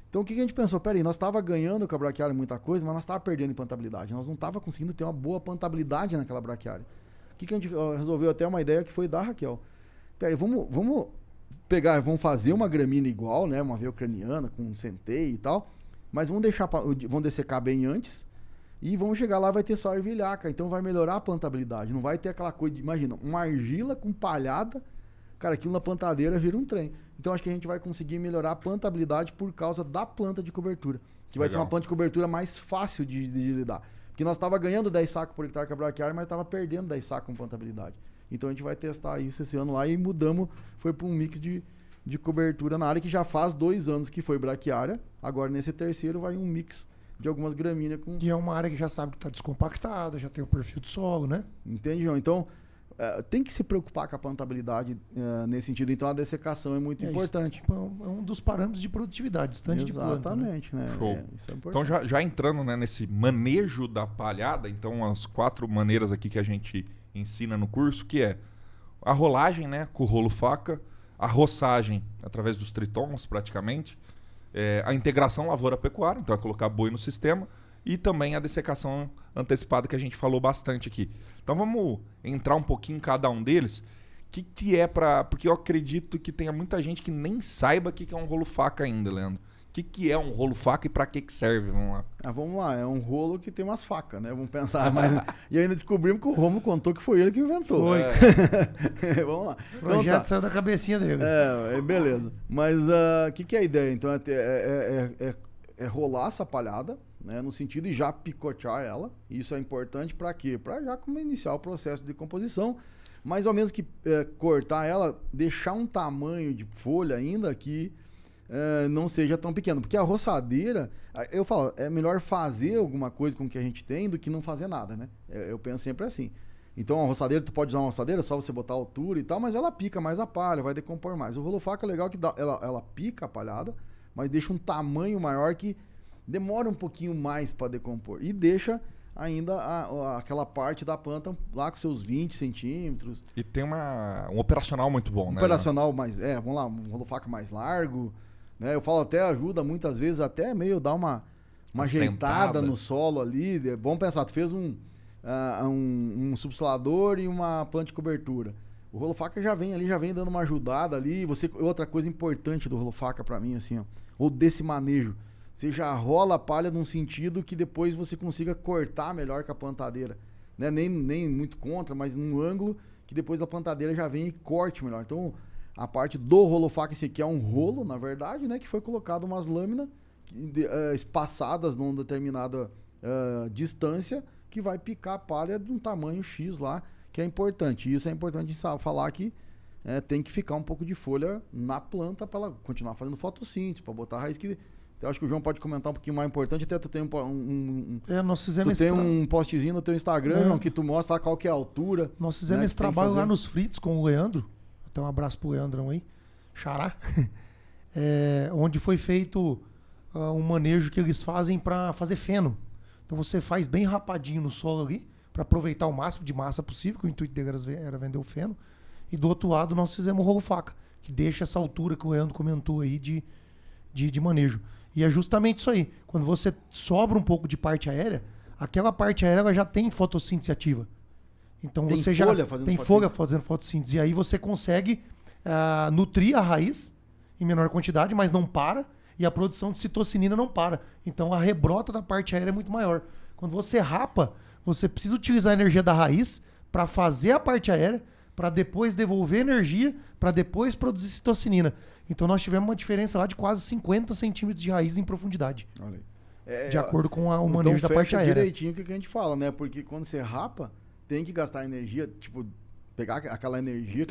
Então o que a gente pensou? Peraí, nós estávamos ganhando com a braquiária muita coisa, mas nós estávamos perdendo em plantabilidade, nós não estávamos conseguindo ter uma boa plantabilidade naquela braquiária. O que a gente resolveu até uma ideia que foi da Raquel. Peraí, vamos pegar, vamos fazer uma gramínea igual, né, uma aveia ucraniana com um centeio e tal, mas vamos dessecar bem antes, e vamos chegar lá, vai ter só ervilhaca, então vai melhorar a plantabilidade. Não vai ter aquela coisa de, imagina, uma argila com palhada, cara, aquilo na plantadeira vira um trem. Então acho que a gente vai conseguir melhorar a plantabilidade por causa da planta de cobertura, que vai ser uma planta de cobertura mais fácil de lidar. Porque nós estávamos ganhando 10 sacos por hectare com a braquiária, mas estava perdendo 10 sacos com plantabilidade. Então a gente vai testar isso esse ano lá e mudamos, foi para um mix de cobertura na área que já faz 2 anos que foi braquiária, agora nesse terceiro vai um mix de algumas gramíneas com... E é uma área que já sabe que está descompactada, já tem o perfil do solo, né? Entende, João? Então, tem que se preocupar com a plantabilidade nesse sentido. Então, a dessecação é muito importante. É um dos parâmetros de produtividade, estande de planta. Exatamente, né? Show. Isso é importante. Então, já entrando, né, nesse manejo da palhada, então, as 4 maneiras aqui que a gente ensina no curso, que é a rolagem, né, com o rolo faca, a roçagem através dos tritons, praticamente, a integração lavoura-pecuária, então é colocar boi no sistema, e também a dessecação antecipada que a gente falou bastante aqui. Então vamos entrar um pouquinho em cada um deles. O que é para... Porque eu acredito que tenha muita gente que nem saiba o que é um rolo faca ainda, Leandro. O que é um rolo faca e para que serve? Vamos lá. Vamos lá, é um rolo que tem umas facas, né? Vamos pensar. Mas... e ainda descobrimos que o Romulo contou que foi ele que inventou. Foi. Vamos lá. O projeto saiu da cabecinha dele. Beleza. Mas o que é a ideia? Então é rolar essa palhada, né? No sentido de já picotear ela. Isso é importante para quê? Para já como iniciar o processo de composição. Mas ao menos que cortar ela, deixar um tamanho de folha ainda que não seja tão pequeno. Porque a roçadeira, eu falo, é melhor fazer alguma coisa com o que a gente tem do que não fazer nada, né? Eu penso sempre assim. Então a roçadeira, tu pode usar uma roçadeira, só você botar a altura e tal, mas ela pica mais a palha, vai decompor mais. O rolo faca é legal que ela pica a palhada, mas deixa um tamanho maior que demora um pouquinho mais para decompor. E deixa ainda aquela parte da planta lá com seus 20 centímetros. E tem um operacional muito bom, né? Operacional mais, vamos lá, um rolo faca mais largo, né? Eu falo até ajuda muitas vezes até meio dar uma ajeitada no solo ali. É bom pensar, tu fez um subsolador e uma planta de cobertura. O rolo faca já vem dando uma ajudada ali. Outra coisa importante do rolo faca pra mim, assim, ó, ou desse manejo, você já rola a palha num sentido que depois você consiga cortar melhor com a plantadeira, né? Nem muito contra, mas num ângulo que depois a plantadeira já vem e corte melhor. Então, a parte do rolo faca, esse aqui é um rolo, na verdade, né? Que foi colocado umas lâminas espaçadas numa determinada distância, que vai picar a palha de um tamanho X lá, que é importante. E isso é importante falar que tem que ficar um pouco de folha na planta para ela continuar fazendo fotossíntese, para botar a raiz que... Eu acho que o João pode comentar um pouquinho mais importante, até tu tem nós fizemos um postzinho no teu Instagram, João, que tu mostra lá qual que é a altura. Nós fizemos esse trabalho lá nos Fritos com o Leandro. Até um abraço pro Leandrão aí. Xará. Onde foi feito um manejo que eles fazem para fazer feno. Então você faz bem rapadinho no solo ali, para aproveitar o máximo de massa possível, que o intuito dele era vender o feno. E do outro lado nós fizemos o rolo faca, que deixa essa altura que o Leandro comentou aí de manejo. E é justamente isso aí. Quando você sobra um pouco de parte aérea, aquela parte aérea ela já tem fotossíntese ativa. Então tem você folha já tem folha fazendo fotossíntese. E aí você consegue nutrir a raiz em menor quantidade, mas não para. E a produção de citocinina não para. Então a rebrota da parte aérea é muito maior. Quando você rapa, você precisa utilizar a energia da raiz para fazer a parte aérea, para depois devolver energia, para depois produzir citocinina. Então nós tivemos uma diferença lá de quase 50 centímetros de raiz em profundidade. Olha aí. De acordo com o manejo da parte aérea. Direitinho o que a gente fala, né? Porque quando você rapa, tem que gastar energia, tipo, pegar aquela energia,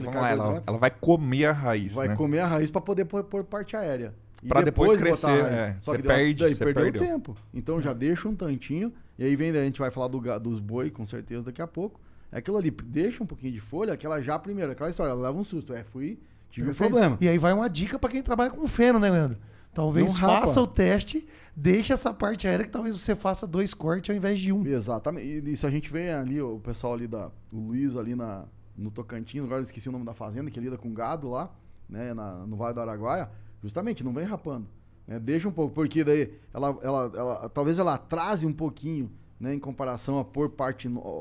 ela vai comer a raiz, vai comer a raiz para poder pôr parte aérea. Para depois crescer, Só que perdeu o tempo. Então já deixa um tantinho, e aí a gente vai falar dos boi, com certeza, daqui a pouco. É aquilo ali, deixa um pouquinho de folha, aquela história, ela leva um susto. Tive um problema. E aí vai uma dica para quem trabalha com feno, né, Leandro? Talvez faça o teste, deixe essa parte aérea que talvez você faça 2 cortes ao invés de 1. Exatamente. E isso a gente vê ali, o pessoal ali o Luiz ali no Tocantins, agora eu esqueci o nome da fazenda, que lida com gado lá, né, no Vale do Araguaia, justamente, não vem rapando. Né? Deixa um pouco, porque daí talvez ela atrase um pouquinho, né, em comparação a pôr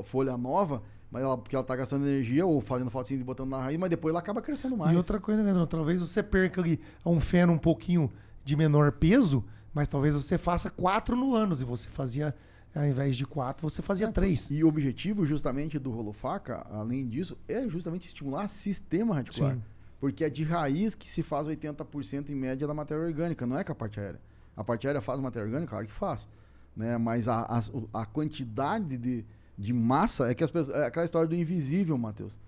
folha nova, mas porque ela tá gastando energia ou fazendo fotossíntese e botando na raiz, mas depois ela acaba crescendo mais. E outra coisa, Leandro, talvez você perca ali um feno um pouquinho de menor peso, mas talvez você faça 4 no ano. E você fazia, ao invés de 4, você fazia 3. E o objetivo justamente do rolo faca, além disso, é justamente estimular sistema radicular. Sim. Porque é de raiz que se faz 80% em média da matéria orgânica, não é com a parte aérea. A parte aérea faz matéria orgânica? Claro que faz. Né? Mas a quantidade de massa é que é aquela história do invisível, Matheus.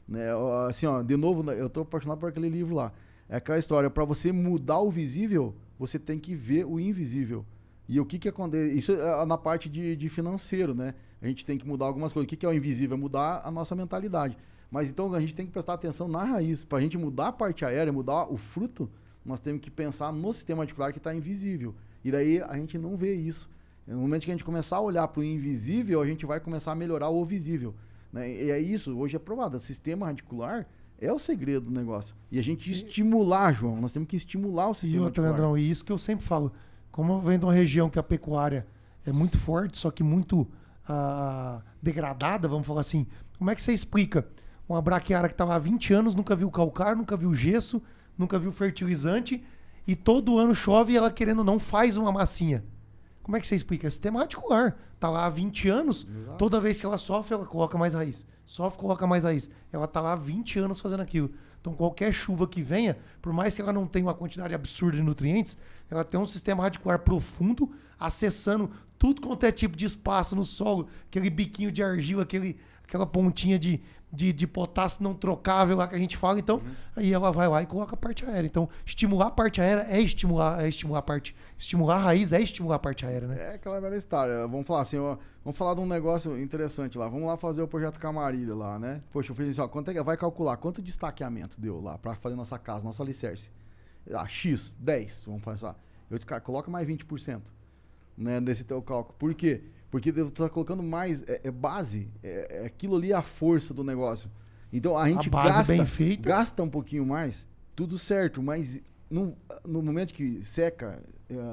Né? Assim, ó, de novo, eu tô apaixonado por aquele livro lá. É aquela história, para você mudar o visível, você tem que ver o invisível. E o que acontece? Isso é na parte de financeiro, né? A gente tem que mudar algumas coisas. O que é o invisível? É mudar a nossa mentalidade. Mas então a gente tem que prestar atenção na raiz. Para a gente mudar a parte aérea, mudar o fruto, nós temos que pensar no sistema radicular que está invisível. E daí a gente não vê isso. No momento que a gente começar a olhar para o invisível, a gente vai começar a melhorar o visível. Né? E é isso, hoje é provado. O sistema radicular é o segredo do negócio. E a gente estimular, João, nós temos que estimular o sistema radicular. Leandrão, e isso que eu sempre falo. Como eu venho de uma região que a pecuária é muito forte, só que muito degradada, vamos falar assim. Como é que você explica? Uma braquiária que tá lá há 20 anos, nunca viu calcário, nunca viu gesso, nunca viu fertilizante, e todo ano chove e ela, querendo ou não, faz uma massinha. Como é que você explica? É sistema radicular. Tá lá há 20 anos, Exato. toda vez que ela sofre, ela coloca mais raiz. Sofre, coloca mais raiz. Ela tá lá há 20 anos fazendo aquilo. Então, qualquer chuva que venha, por mais que ela não tenha uma quantidade absurda de nutrientes, ela tem um sistema radicular profundo, acessando tudo quanto é tipo de espaço no solo, aquele biquinho de argila, aquela pontinha de potássio não trocável lá que a gente fala. Então, aí ela vai lá e coloca a parte aérea. Então, estimular a parte aérea é estimular a parte. Estimular a raiz é estimular a parte aérea, né? É aquela velha história. Vamos falar assim, ó, vamos falar de um negócio interessante lá. Vamos lá fazer o projeto Camarilha lá, né? Poxa, eu falei assim, ó, quanto é que vai calcular? Quanto de estaqueamento deu lá pra fazer nossa casa, nosso alicerce? X, 10, vamos fazer. Eu disse, cara, coloca mais 20%, né, desse teu cálculo. Por quê? Porque tu tá colocando mais, base, aquilo ali é a força do negócio. Então a gente base bem feita. gasta um pouquinho mais, tudo certo, mas no momento que seca,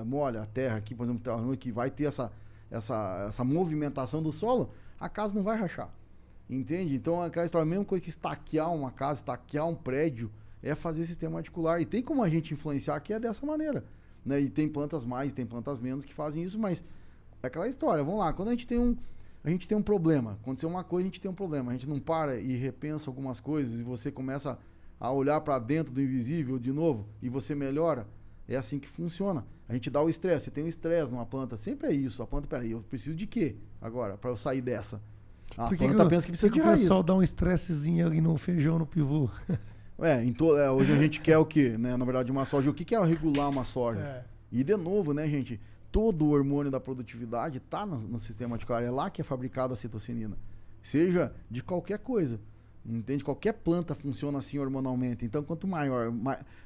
molha a terra aqui, por exemplo, que vai ter essa movimentação do solo, a casa não vai rachar. Entende? Então aquela história, a mesma coisa que estaquear uma casa, estaquear um prédio, é fazer sistema articular. E tem como a gente influenciar que é dessa maneira, né? E tem plantas mais, tem plantas menos que fazem isso, mas é aquela história, vamos lá, quando a gente tem um problema, aconteceu uma coisa, a gente tem um problema, a gente não para e repensa algumas coisas e você começa a olhar para dentro do invisível de novo e você melhora, é assim que funciona. A gente dá o estresse, você tem um estresse numa planta, sempre é isso, a planta, peraí, eu preciso de quê agora para eu sair dessa? A planta pensa que precisa de raiz. O pessoal dá um estressezinho ali no feijão, no pivô? Hoje a gente quer o quê, né? Na verdade, uma soja, o que é regular uma soja? E de novo, né, gente? Todo o hormônio da produtividade está no sistema articular. É lá que é fabricada a citocinina. Seja de qualquer coisa. Entende? Qualquer planta funciona assim hormonalmente. Então, quanto maior...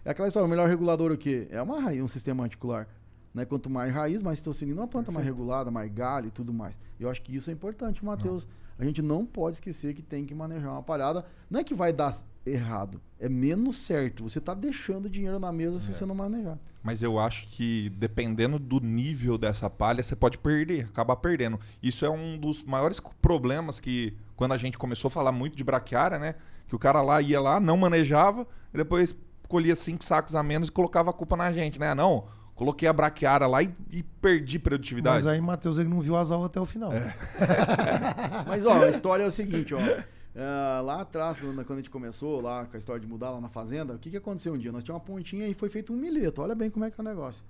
É aquela história, o melhor regulador o quê? É uma raiz, um sistema articular. Né? Quanto mais raiz, mais citocinina, uma planta mais regulada, mais galho e tudo mais. Eu acho que isso é importante, Matheus. A gente não pode esquecer que tem que manejar uma palhada. Não é que vai dar errado. É menos certo. Você está deixando dinheiro na mesa se você não manejar. Mas eu acho que dependendo do nível dessa palha, você pode perder, acabar perdendo. Isso é um dos maiores problemas que, quando a gente começou a falar muito de braquiária, né? Que o cara lá ia lá, não manejava, e depois colhia 5 sacos a menos e colocava a culpa na gente, né? Não, coloquei a braquiária lá e perdi produtividade. Mas aí, Matheus, ele não viu as aulas até o final. Mas, ó, a história é o seguinte, ó. Lá atrás, quando a gente começou lá com a história de mudar lá na fazenda, o que aconteceu um dia? Nós tínhamos uma pontinha e foi feito um milheto. Olha bem como é que é o negócio.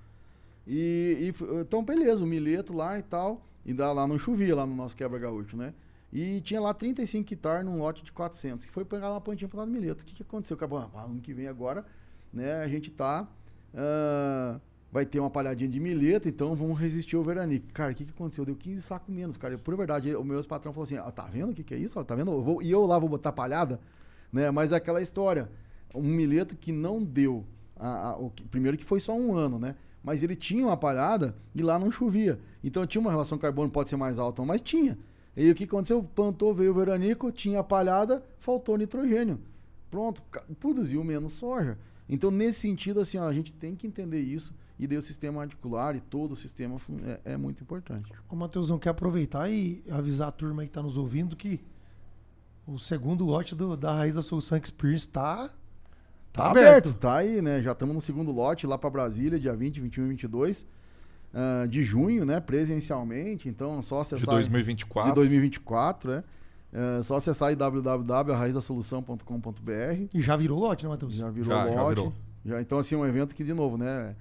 Então, beleza, o milheto lá e tal. E lá não chovia, lá no nosso quebra gaúcho, né? E tinha lá 35 hectares num lote de 400, que foi pegar uma pontinha para lá do milheto. O que aconteceu? Acabou, ano que vem agora, né? A gente vai ter uma palhadinha de milheto, então vamos resistir ao veranico. Cara, o que aconteceu? Deu 15 sacos menos, cara. Por verdade, o meu patrão falou assim, tá vendo o que é isso? Tá vendo? Eu lá vou botar palhada, né? Mas é aquela história, um milheto que não deu, primeiro que foi só um ano, né? Mas ele tinha uma palhada e lá não chovia. Então tinha uma relação carbono, pode ser mais alta, mas tinha. E o que aconteceu? Plantou, veio o veranico, tinha a palhada, faltou nitrogênio. Pronto, produziu menos soja. Então, nesse sentido, assim, ó, a gente tem que entender isso. E daí o sistema articular e todo o sistema é muito importante. Ô, Matheusão, quer aproveitar e avisar a turma aí que está nos ouvindo que o segundo lote da Raiz da Solução Experience tá aberto. Tá aí, né? Já estamos no segundo lote lá para Brasília, dia 20, 21 e 22 de junho, né? Presencialmente. Então, só acessar... De 2024. De 2024, né? Só acessar aí www.arraizdasolução.com.br. E já virou lote, né, Matheus? Já virou lote. Já virou. Então, assim, um evento que, de novo, né?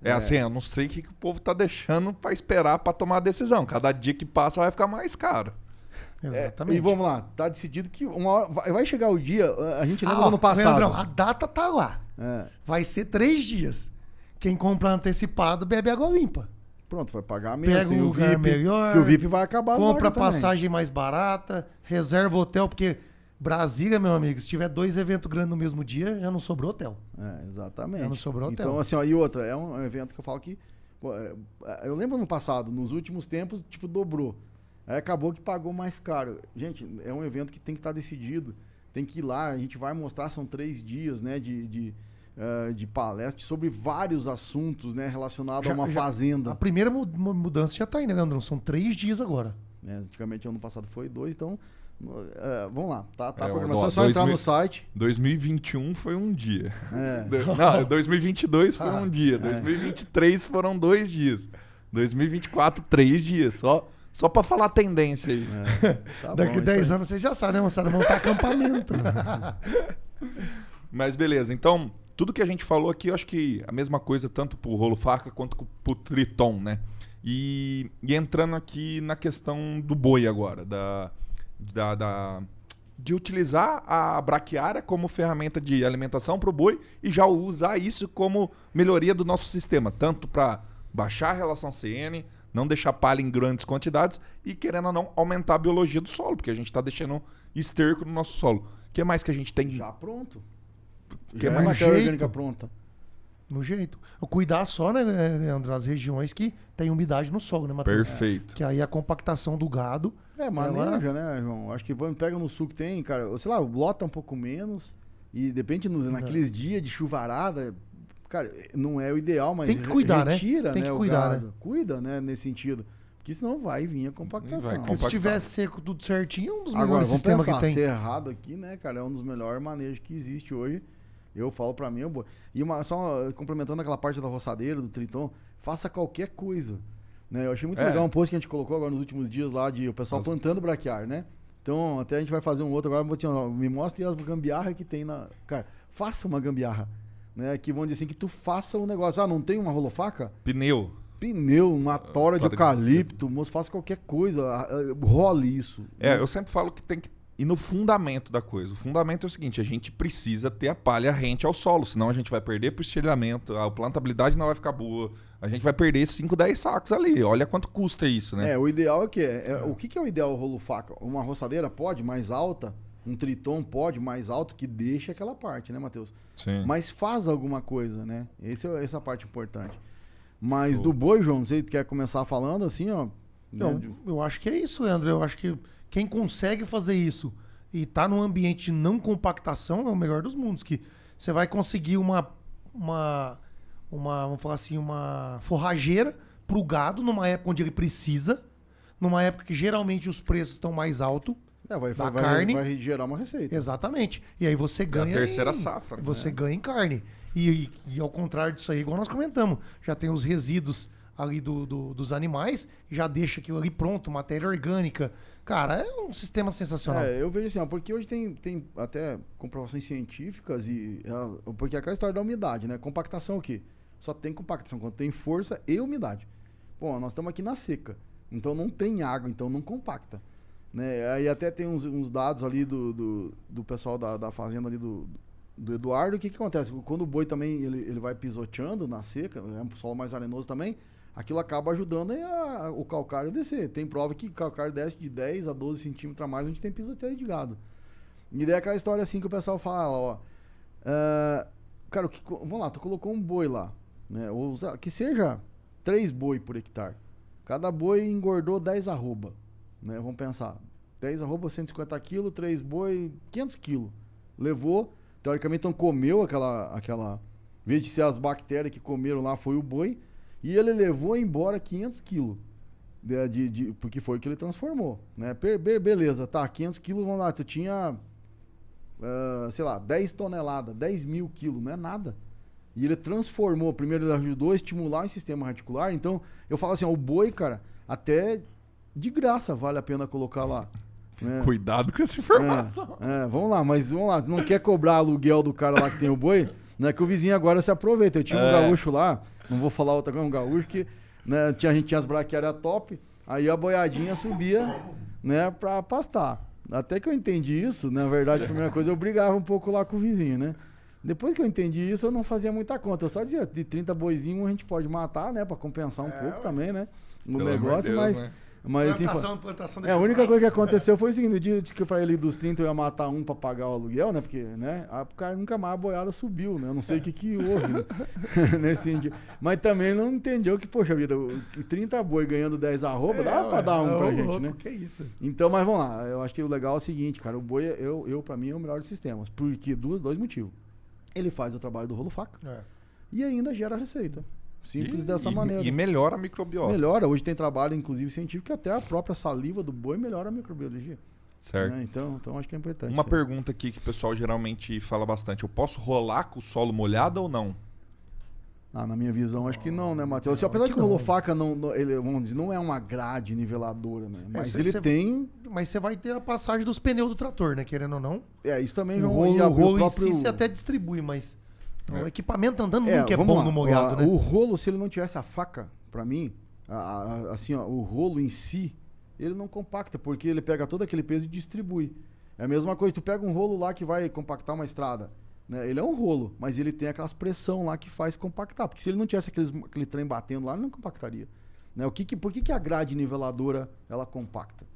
Assim, eu não sei o que o povo tá deixando pra esperar pra tomar a decisão. Cada dia que passa vai ficar mais caro. Exatamente. E vamos lá, tá decidido que uma hora vai chegar o dia, a gente lembra do ano passado. Leandrão, a data tá lá. Vai ser 3 dias. Quem compra antecipado bebe água limpa. Pronto, vai pagar menos. Pega um lugar melhor. Que o VIP vai acabar. Compra passagem mais barata, reserva hotel, porque Brasília, meu amigo, se tiver 2 eventos grandes no mesmo dia, já não sobrou hotel. Exatamente. Já não sobrou hotel. Então, assim, ó, e outra, é um evento que eu falo que... eu lembro no passado, nos últimos tempos, tipo, dobrou. Aí acabou que pagou mais caro. Gente, é um evento que tem que estar decidido. Tem que ir lá, a gente vai mostrar, são 3 dias, né, de palestras sobre vários assuntos, né, relacionados a uma fazenda. A primeira mudança já tá aí, né, Leandrão? São 3 dias agora. Antigamente, ano passado foi 2, então... vamos lá, tá a ó, programação, é só entrar no site. 2021 foi um dia. Não, 2022 foi um dia. 2023 foram 2 dias. 2024, 3 dias. Só pra falar a tendência aí. Tá Daqui 10 anos vocês já sabem, né, moçada? Montar acampamento. Mas beleza, então, tudo que a gente falou aqui, eu acho que a mesma coisa tanto pro rolo faca quanto pro triton, né? E entrando aqui na questão do boi agora, de utilizar a braquiária como ferramenta de alimentação para o boi e já usar isso como melhoria do nosso sistema, tanto para baixar a relação CN, não deixar palha em grandes quantidades e, querendo ou não, aumentar a biologia do solo, porque a gente está deixando esterco no nosso solo. O que mais que a gente tem? Já pronto. Que já mais? é matéria orgânica pronta. No jeito. Cuidar só, né, Leandro, as regiões que tem umidade no solo, né, Matheus? Perfeito. Que aí a compactação do gado... maneja, né, João? Acho que pega no sul que tem, cara, sei lá, lota um pouco menos e depende naqueles dias de chuvarada, cara, não é o ideal, mas tem que cuidar, retira, né? Tem né, que cuidar, né? Cuida, né, nesse sentido. Porque senão vai vir a compactação. Porque se tiver seco tudo certinho, é um dos Agora, melhores sistemas que tem. Cerrado aqui, né, cara, é um dos melhores manejos que existe hoje. Eu falo pra mim, e só complementando aquela parte da roçadeira, do triton, faça qualquer coisa. Né? Eu achei muito legal um post que a gente colocou agora nos últimos dias lá de o pessoal plantando braquiária, né? Então, até a gente vai fazer um outro agora, me mostre as gambiarras que tem na... Cara, faça uma gambiarra, né? Que vão dizer assim, que tu faça um negócio. Não tem uma rolofaca? Pneu, uma tora de eucalipto, moço, faça qualquer coisa, role isso. Né? Eu sempre falo que tem que ir no fundamento da coisa. O fundamento é o seguinte, a gente precisa ter a palha rente ao solo, senão a gente vai perder pro estilhamento, a plantabilidade não vai ficar boa, a gente vai perder 5, 10 sacos ali. Olha quanto custa isso, né? O ideal é o quê? O que é o ideal rolo faca? Uma roçadeira pode mais alta, um triton pode mais alto, que deixa aquela parte, né, Matheus? Sim. Mas faz alguma coisa, né? Essa é a parte importante. Mas do boi, João, não sei se quer começar falando assim, ó. Não, eu acho que é isso, Leandro. Eu acho que quem consegue fazer isso e tá num ambiente de não compactação é o melhor dos mundos, que você vai conseguir uma vamos falar assim, uma forrageira pro gado numa época onde ele precisa, numa época que geralmente os preços estão mais altos da carne. Vai gerar uma receita. Exatamente. E aí você ganha a terceira safra. Você ganha em carne. E ao contrário disso aí, igual nós comentamos, já tem os resíduos ali dos animais, já deixa aquilo ali pronto, matéria orgânica. Cara, é um sistema sensacional. Eu vejo assim, porque hoje tem até comprovações científicas porque é aquela história da umidade, né? Compactação o quê? Só tem compactação quando tem força e umidade. Bom, nós estamos aqui na seca, então não tem água, então não compacta. Né? Aí até tem uns dados ali do pessoal da fazenda ali do Eduardo. O que acontece? Quando o boi também ele vai pisoteando na seca, é um solo mais arenoso também, aquilo acaba ajudando o calcário a descer. Tem prova que o calcário desce de 10 a 12 centímetros a mais onde tem pisoteio de gado. E daí é aquela história assim que o pessoal fala, cara, vamos lá, tu colocou um boi lá, né? Que seja 3 boi por hectare. Cada boi engordou 10 arroba, né? Vamos pensar, 10 arroba, 150 quilos, 3 boi, 500 quilos. Levou, teoricamente, então comeu aquela... Em vez de ser as bactérias que comeram lá, foi o boi. E ele levou embora 500 quilos, porque foi o que ele transformou, né? Beleza, tá, 500 quilos, vamos lá, tu tinha, sei lá, 10 toneladas, 10 mil quilos, não é nada. E ele transformou, primeiro ele ajudou a estimular o sistema radicular, então eu falo assim, o boi, cara, até de graça vale a pena colocar lá. Né? Cuidado com essa informação. Vamos lá, não quer cobrar aluguel do cara lá que tem o boi, não é que o vizinho agora se aproveita. Eu tinha um gaúcho lá, não vou falar outra coisa, um gaúcho que, né, a gente tinha as braquiárias top, aí a boiadinha subia, né, pra pastar. Até que eu entendi isso, na verdade, a primeira coisa, eu brigava um pouco lá com o vizinho, né? Depois que eu entendi isso, eu não fazia muita conta. Eu só dizia, de 30 boizinhos a gente pode matar, né, pra compensar um pouco também, né, no negócio, Deus, né? Mas plantação a única coisa que aconteceu foi o seguinte, eu disse que pra ele dos 30 eu ia matar um pra pagar o aluguel, né? Porque, né? O cara nunca mais a boiada subiu, né? Eu não sei o que houve, né? Nesse sentido. Mas também não entendeu que, poxa vida, 30 boi ganhando 10 arroba, dá pra dar um pra gente, né? Que isso? Então, mas vamos lá. Eu acho que o legal é o seguinte, cara. O boi, pra mim, é o melhor dos sistemas. Porque dois motivos. ele faz o trabalho do rolo faca É. e ainda gera receita. Simples dessa maneira. E melhora a microbiota. Melhora. Hoje tem trabalho, inclusive, científico, que até a própria saliva do boi melhora a microbiologia. Certo. Né? Então acho que é importante. Uma pergunta aqui que o pessoal geralmente fala bastante. Eu posso rolar com o solo molhado ou não? Na minha visão, acho que não, né, Matheus? Assim, Não, apesar acho de que que o não. rolo-faca ele, vamos dizer, não é uma grade niveladora, né? Mas ele cê- tem... Mas você vai ter a passagem dos pneus do trator, né? Querendo ou não. Isso também O já rolo, ia o abrir rolo próprio... em si você até distribui, mas É. o equipamento andando nunca é vamos bom lá. no molhado, né? O rolo, se ele não tivesse a faca, pra mim, assim, ó, o rolo em si, ele não compacta, porque ele pega todo aquele peso e distribui. É a mesma coisa, tu pega um rolo lá que vai compactar uma estrada, né? Ele é um rolo, mas ele tem aquelas pressão lá que faz compactar, porque se ele não tivesse aquele trem batendo lá, ele não compactaria. Né? Por que a grade niveladora, ela compacta?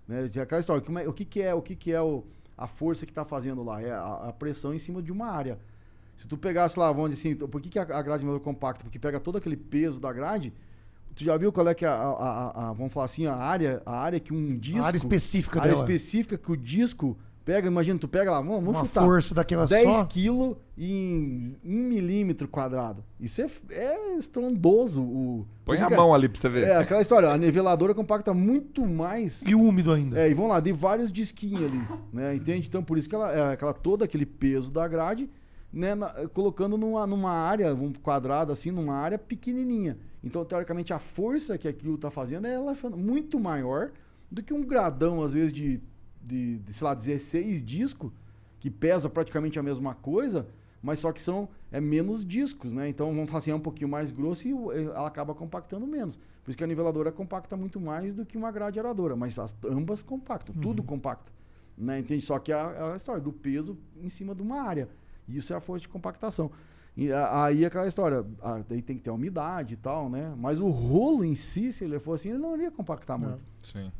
Né? Aquela história, o que é a força que está fazendo lá? É a pressão em cima de uma área. Se tu pegasse lá, vamos dizer assim, por que a grade niveladora compacta? Porque pega todo aquele peso da grade. Tu já viu qual é que é vamos falar assim, a área que um disco... A área específica a área dela. específica que o disco pega, imagina, tu pega lá, vamos Uma chutar. força daquela 10 só. quilos em 1 milímetro quadrado. Isso é estrondoso. Põe a mão ali pra você ver. É aquela história, a niveladora compacta muito mais... E úmido ainda. E vamos lá, de vários disquinhos ali, né? Entende? Então, por isso que todo aquele peso da grade, né, colocando numa área quadrada, assim, numa área pequenininha. Então, teoricamente, a força que aquilo está fazendo é muito maior do que um gradão, às vezes, de sei lá, 16 discos, que pesa praticamente a mesma coisa, mas só que são menos discos, né? Então, vamos falar assim, é um pouquinho mais grosso e ela acaba compactando menos. Por isso que a niveladora compacta muito mais do que uma grade aradora, mas ambas compactam, tudo compacta. Né? Entende? Só que é a história do peso em cima de uma área. Isso é a força de compactação. E aí aquela história, daí tem que ter a umidade e tal, né? Mas o rolo em si, se ele for assim, ele não iria compactar muito. Sim.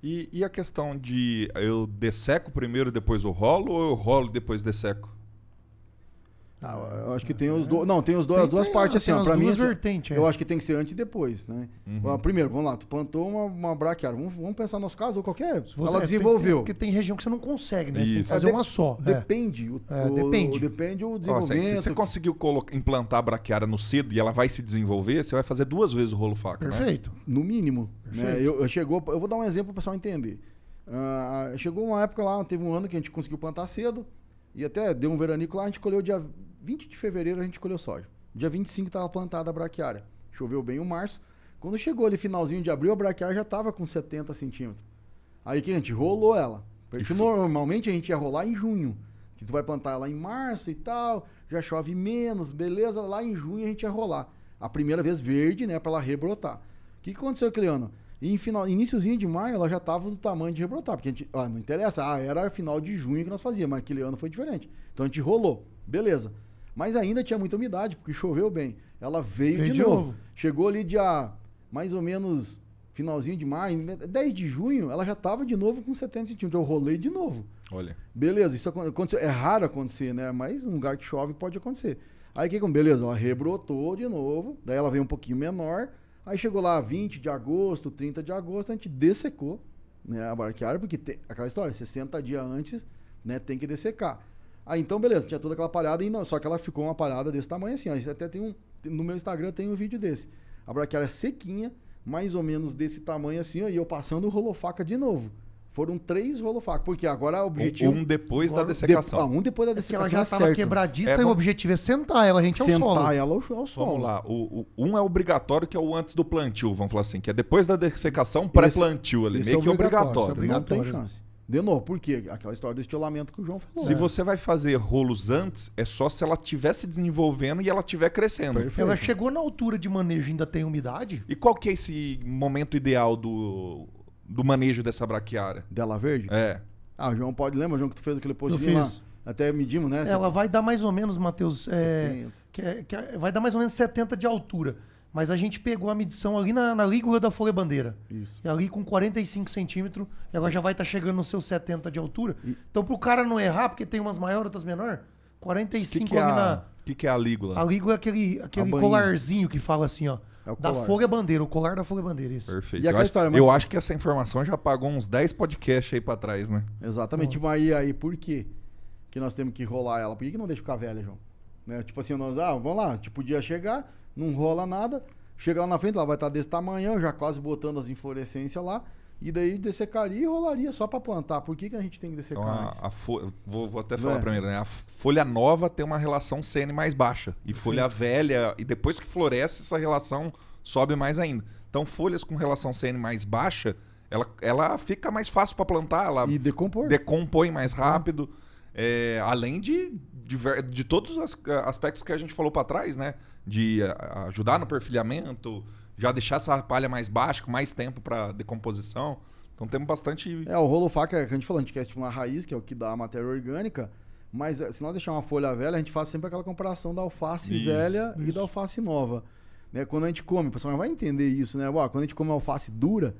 E a questão de eu desseco primeiro e depois eu rolo ou eu rolo e depois desseco? Eu acho que tem os dois. Não, tem as duas partes assim, ó. Pra mim, eu acho que tem que ser antes e depois, né? Primeiro, vamos lá, tu plantou uma braquiária. Vamos pensar no nosso caso, ou qualquer. Ela desenvolveu. Porque tem região que você não consegue, né? Você tem que Isso. fazer uma só. Depende. Depende o desenvolvimento. Se você conseguiu implantar a braquiária no cedo e ela vai se desenvolver, você vai fazer 2 vezes o rolo faca, Perfeito. né? No mínimo. Né? Perfeito. Eu vou dar um exemplo para o pessoal entender. Chegou uma época lá, teve um ano que a gente conseguiu plantar cedo, e até deu um veranico lá, a gente colheu dia 20 de fevereiro, a gente colheu soja. Dia 25 estava plantada a braquiária. Choveu bem em março. Quando chegou ali finalzinho de abril, a braquiária já estava com 70 centímetros. Aí que a gente rolou ela. Porque normalmente a gente ia rolar em junho. Que tu vai plantar ela em março e tal, já chove menos, beleza. Lá em junho a gente ia rolar. A primeira vez verde, né, para ela rebrotar. O que aconteceu aquele ano? Iniciozinho de maio, ela já estava do tamanho de rebrotar. Porque a gente, não interessa, era final de junho que nós fazíamos, mas aquele ano foi diferente. Então a gente rolou, beleza. Mas ainda tinha muita umidade, porque choveu bem. Ela veio de novo. Chegou ali dia, mais ou menos, finalzinho de maio, 10 de junho, ela já estava de novo com 70 centímetros. Eu rolei de novo. Olha. Beleza, isso aconteceu. É raro acontecer, né? Mas num lugar que chove pode acontecer. Aí o que beleza, ela rebrotou de novo, daí ela veio um pouquinho menor. Aí chegou lá 20 de agosto, 30 de agosto, a gente dessecou, né, a braquiária, porque tem aquela história, 60 dias antes, né, tem que dessecar. Aí então, beleza, tinha toda aquela palhada, só que ela ficou uma palhada desse tamanho assim, ó, até no meu Instagram tem um vídeo desse. A braquiária sequinha, mais ou menos desse tamanho assim, ó, e eu passando o rolo-faca de novo. Foram 3 rolo-faca, porque agora o objetivo... Um depois da dessecação. Um depois da É que dessecação. ela já estava quebradiça e o objetivo é sentar ela, ao solo. Sentar ela ao solo. Vamos lá, um é obrigatório, que é o antes do plantio, vamos falar assim, que é depois da dessecação, pré-plantio ali, meio que obrigatório. Não tem chance. De novo, por quê? Aquela história do estilamento que o João falou. Se você vai fazer rolos antes, é só se ela estiver se desenvolvendo e ela estiver crescendo. Perfeito. Ela chegou na altura de manejo, ainda tem umidade? E qual que é esse momento ideal do manejo dessa braquiária? Dela verde? É. O João lembra, João, que tu fez aquele postinho lá? Até medimos, né? Ela vai dar mais ou menos, Matheus, vai dar mais ou menos 70 de altura. Mas a gente pegou a medição ali na lígula da folha bandeira. Isso. E ali com 45 centímetros, ela já vai estar chegando nos seus 70 de altura. Então, pro cara não errar, porque tem umas maiores, outras menores, 45 ali na... O que é a lígula? A lígula é aquele colarzinho que fala assim, ó. Da folha bandeira, o colar da folha bandeira, isso. Perfeito. E aquela história, eu acho que essa informação já pagou uns 10 podcasts aí pra trás, né? Exatamente. Mas aí por quê que nós temos que rolar ela? Por que não deixa ficar velha, João? Né? Tipo assim, nós, vamos lá, tipo, podia chegar, não rola nada, chega lá na frente, ela vai estar desse tamanhão, já quase botando as inflorescências lá, e daí dessecaria e rolaria só para plantar. Por que a gente tem que dessecar Então, antes? vou até falar primeiro, né? A folha nova tem uma relação CN mais baixa. E folha velha, e depois que floresce, essa relação sobe mais ainda. Então, folhas com relação CN mais baixa, ela fica mais fácil para plantar, ela E decompor. decompõe mais rápido. Além de todos os aspectos que a gente falou para trás, né? De ajudar no perfilhamento, já deixar essa palha mais baixa, com mais tempo para decomposição. Então temos bastante... O rolo faca, que a gente falou, a gente quer tipo uma raiz, que é o que dá a matéria orgânica, mas se nós deixar uma folha velha, a gente faz sempre aquela comparação da alface velha e da alface nova. Né? Quando a gente come, o pessoal vai entender isso, né? Quando a gente come alface dura,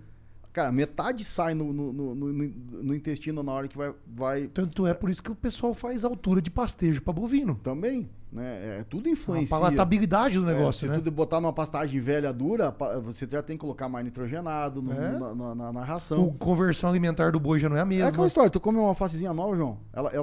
cara, metade sai no intestino na hora que vai... Tanto é por isso que o pessoal faz altura de pastejo para bovino. Também, né? Tudo influencia. A palatabilidade do negócio, né? Se tu botar numa pastagem velha dura, você já tem que colocar mais nitrogenado na ração. A conversão alimentar do boi já não é a mesma. É aquela história, tu come uma alfacezinha nova, João,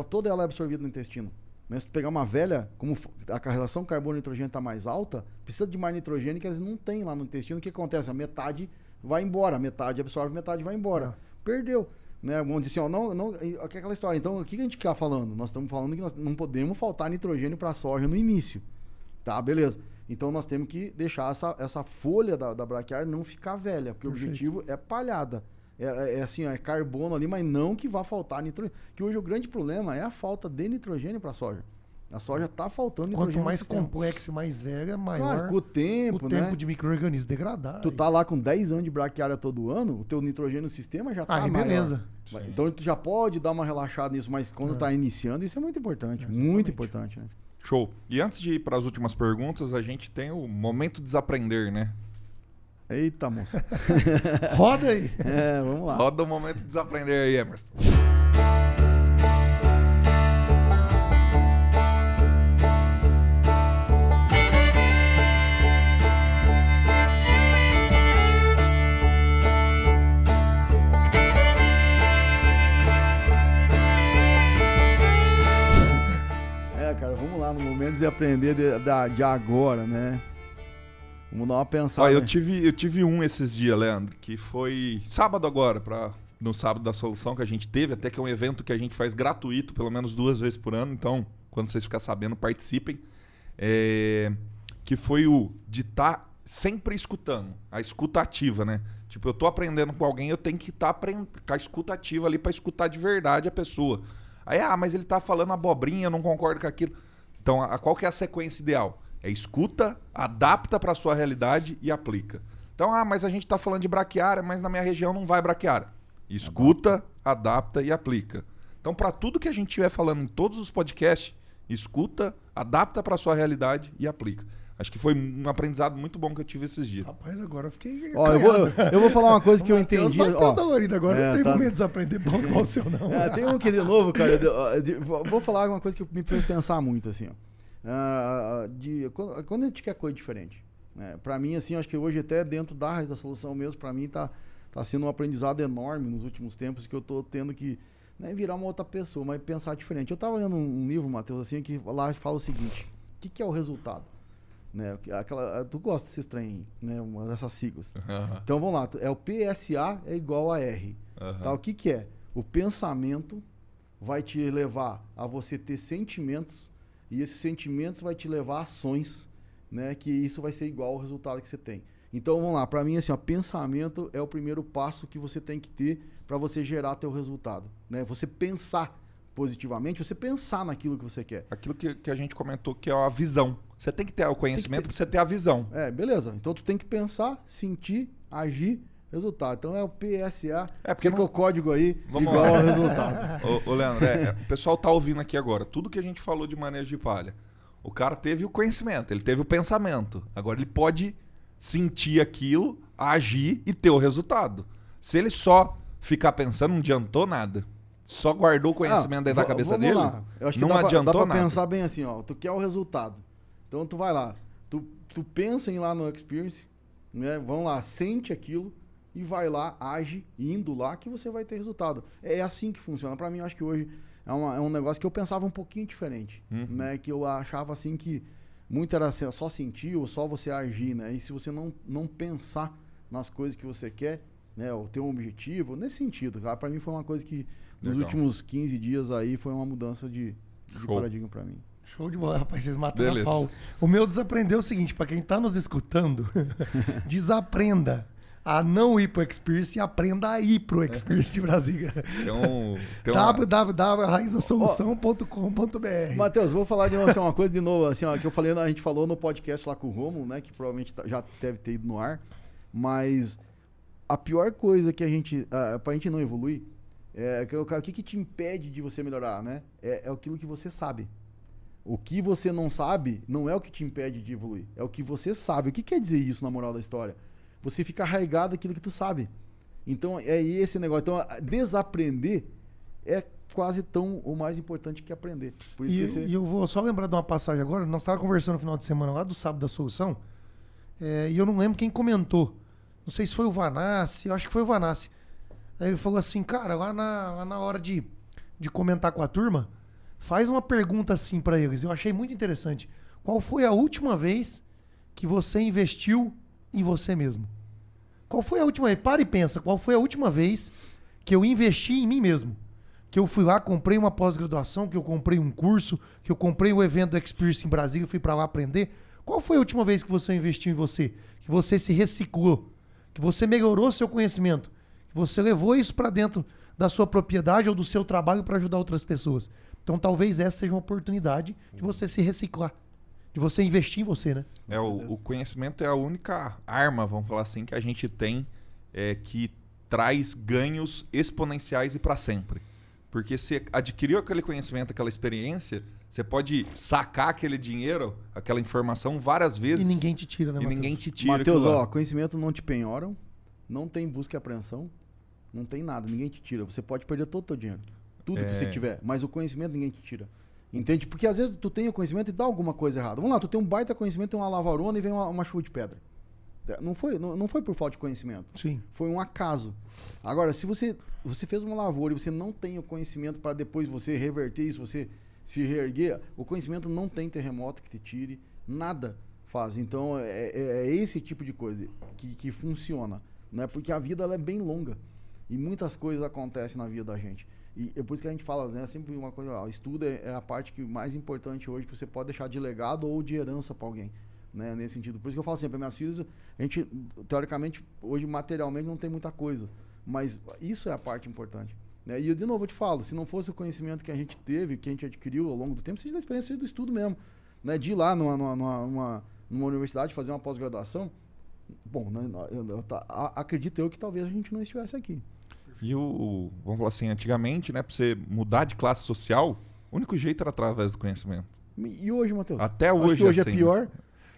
toda ela é absorvida no intestino. Né? Se tu pegar uma velha, como a relação carbono-nitrogênio está mais alta, precisa de mais nitrogênio que eles não tem lá no intestino. O que acontece? A metade vai embora, metade absorve, metade vai embora. Perdeu. Né? Vamos dizer assim, não, é aquela história. Então, o que a gente está falando? Nós estamos falando que nós não podemos faltar nitrogênio para a soja no início. Tá, beleza. Então, nós temos que deixar essa folha da braquiária não ficar velha, porque o objetivo é palhada. Assim, é carbono ali, mas não que vá faltar nitrogênio. Que hoje o grande problema é a falta de nitrogênio para a soja. A soja está faltando nitrogênio. Quanto mais complexo e mais velha, maior. Claro, com o tempo, né? De micro-organismos degradar. Tu tá lá com 10 anos de braquiária todo ano, o teu nitrogênio no sistema já tá maior. Beleza. Então tu já pode dar uma relaxada nisso, mas quando tá iniciando, isso é muito importante. Muito importante, né? Show. E antes de ir para as últimas perguntas, a gente tem o momento desaprender, né? Eita, moço. Roda aí. Vamos lá. Roda o momento desaprender aí, Emerson. Cara, vamos lá no momento de aprender de agora, né? Vamos dar uma pensada. Eu tive um esses dias, Leandro, que foi sábado agora, no sábado da solução que a gente teve, até que é um evento que a gente faz gratuito, pelo menos 2 vezes por ano, então, quando vocês ficarem sabendo, participem. Que foi o de estar sempre escutando, a escuta ativa, né? Tipo, eu tô aprendendo com alguém, eu tenho que estar com a escuta ativa ali para escutar de verdade a pessoa. Aí, mas ele tá falando abobrinha, eu não concordo com aquilo. Então, qual que é a sequência ideal? É escuta, adapta para sua realidade e aplica. Então, mas a gente tá falando de braquiária, mas na minha região não vai braquiária. Escuta, adapta e aplica. Então, para tudo que a gente estiver falando em todos os podcasts, escuta, adapta para sua realidade e aplica. Acho que foi um aprendizado muito bom que eu tive esses dias. Rapaz, agora eu fiquei... eu vou falar uma coisa que eu entendi. Agora não tem momento de desaprender bom igual o seu, não. Tem um que, de novo, cara, vou falar uma coisa que me fez pensar muito, assim, quando a gente quer coisa diferente. Né? Pra mim, assim, acho que hoje até dentro da Raiz da Solução mesmo, pra mim tá sendo um aprendizado enorme nos últimos tempos, que eu tô tendo que virar uma outra pessoa, mas pensar diferente. Eu tava lendo um livro, Matheus, assim, que lá fala o seguinte: o que é o resultado? Né? Tu gosta desses trem, né? Dessas siglas. Então vamos lá, o PSA é igual a R. Tá? O que é? O pensamento vai te levar a você ter sentimentos, e esses sentimentos vai te levar a ações, né? Que isso vai ser igual ao resultado que você tem. Então vamos lá, para mim assim, pensamento é o primeiro passo que você tem que ter para você gerar teu resultado, né? Você pensar positivamente, você pensar naquilo que você quer. Aquilo que a gente comentou, que é a visão. Você tem que ter o conhecimento para você ter a visão. Beleza. Então tu tem que pensar, sentir, agir, resultado. Então é o PSA, porque o código aí Vamos igual lá. ao resultado. Ô Leandro, o pessoal tá ouvindo aqui agora. Tudo que a gente falou de manejo de palha. O cara teve o conhecimento, ele teve o pensamento. Agora ele pode sentir aquilo, agir e ter o resultado. Se ele só ficar pensando, não adiantou nada. Só guardou o conhecimento dentro da cabeça dele, lá. Eu acho que não adiantou dá pra nada. pensar bem assim, tu quer o resultado. Então tu vai lá, tu pensa em ir lá no Experience, né? Vamos lá, sente aquilo e vai lá, age, indo lá, que você vai ter resultado. É assim que funciona. Pra mim, eu acho que hoje é um negócio que eu pensava um pouquinho diferente, né? Que eu achava assim que muito era só sentir ou só você agir, né? E se você não pensar nas coisas que você quer, né? Ou ter um objetivo, nesse sentido, cara, pra mim foi uma coisa que nos últimos 15 dias aí foi uma mudança de paradigma pra mim. Show de bola, rapaz, vocês mataram a pau. O meu desaprender é o seguinte, pra quem tá nos escutando, desaprenda a não ir pro Experience e aprenda a ir pro Experience de Brasília. www.raizasolução.com.br. Matheus, vou falar de uma coisa de novo, assim, ó, que eu falei, a gente falou no podcast lá com o Romulo, né, que provavelmente já deve ter ido no ar, mas a pior coisa que pra gente não evoluir, o que te impede de você melhorar, né? É aquilo que você sabe. O que você não sabe não é o que te impede de evoluir, é o que você sabe. O que quer dizer isso na moral da história? Você fica arraigado daquilo que tu sabe. Então é esse negócio. Então desaprender é quase tão ou mais importante que aprender. Por isso e eu vou só lembrar de uma passagem agora. Nós estávamos conversando no final de semana lá do Sábado da Solução, e eu não lembro quem comentou. Não sei se foi o Vanassi, eu acho que foi o Vanassi. Aí ele falou assim, cara, lá na hora de comentar com a turma, faz uma pergunta assim pra eles. Eu achei muito interessante. Qual foi a última vez que você investiu em você mesmo? Qual foi a última vez? Para e pensa. Qual foi a última vez que eu investi em mim mesmo? Que eu fui lá, comprei uma pós-graduação, que eu comprei um curso, que eu comprei o evento do Experience em Brasília e fui pra lá aprender. Qual foi a última vez que você investiu em você? Que você se reciclou? Que você melhorou seu conhecimento? Que você levou isso pra dentro da sua propriedade ou do seu trabalho para ajudar outras pessoas? Então talvez essa seja uma oportunidade de você se reciclar, de você investir em você, né? O conhecimento é a única arma, vamos falar assim, que a gente tem que traz ganhos exponenciais e para sempre. Porque você adquiriu aquele conhecimento, aquela experiência, você pode sacar aquele dinheiro, aquela informação várias vezes. E ninguém te tira, né, Matheus? E ninguém te tira. Matheus, conhecimento não te penhoram, não tem busca e apreensão, não tem nada, ninguém te tira. Você pode perder todo o teu dinheiro. Tudo que você tiver, mas o conhecimento ninguém te tira. Entende? Porque às vezes tu tem o conhecimento e dá alguma coisa errada. Vamos lá, tu tem um baita conhecimento, tem uma lavarona e vem uma chuva de pedra. Não foi por falta de conhecimento. Sim. Foi um acaso. Agora, se você fez uma lavoura e você não tem o conhecimento para depois você reverter isso, você se reerguer, o conhecimento não tem terremoto que te tire, nada faz. Então, é esse tipo de coisa que funciona. Né? Porque a vida ela é bem longa e muitas coisas acontecem na vida da gente. E é por isso que a gente fala, né, sempre uma coisa, o estudo é a parte mais importante hoje que você pode deixar de legado ou de herança para alguém, né, nesse sentido. Por isso que eu falo sempre, minhas filhas, a gente, teoricamente, hoje materialmente não tem muita coisa, mas isso é a parte importante. Né? E eu, de novo, eu te falo, se não fosse o conhecimento que a gente teve, que a gente adquiriu ao longo do tempo, seja da experiência, seja do estudo mesmo, né, de ir lá numa universidade fazer uma pós-graduação, bom, né, acredito eu que talvez a gente não estivesse aqui. E vamos falar assim, antigamente, né, pra você mudar de classe social, o único jeito era através do conhecimento. E hoje, Matheus? Até hoje. Acho que hoje assim, é pior.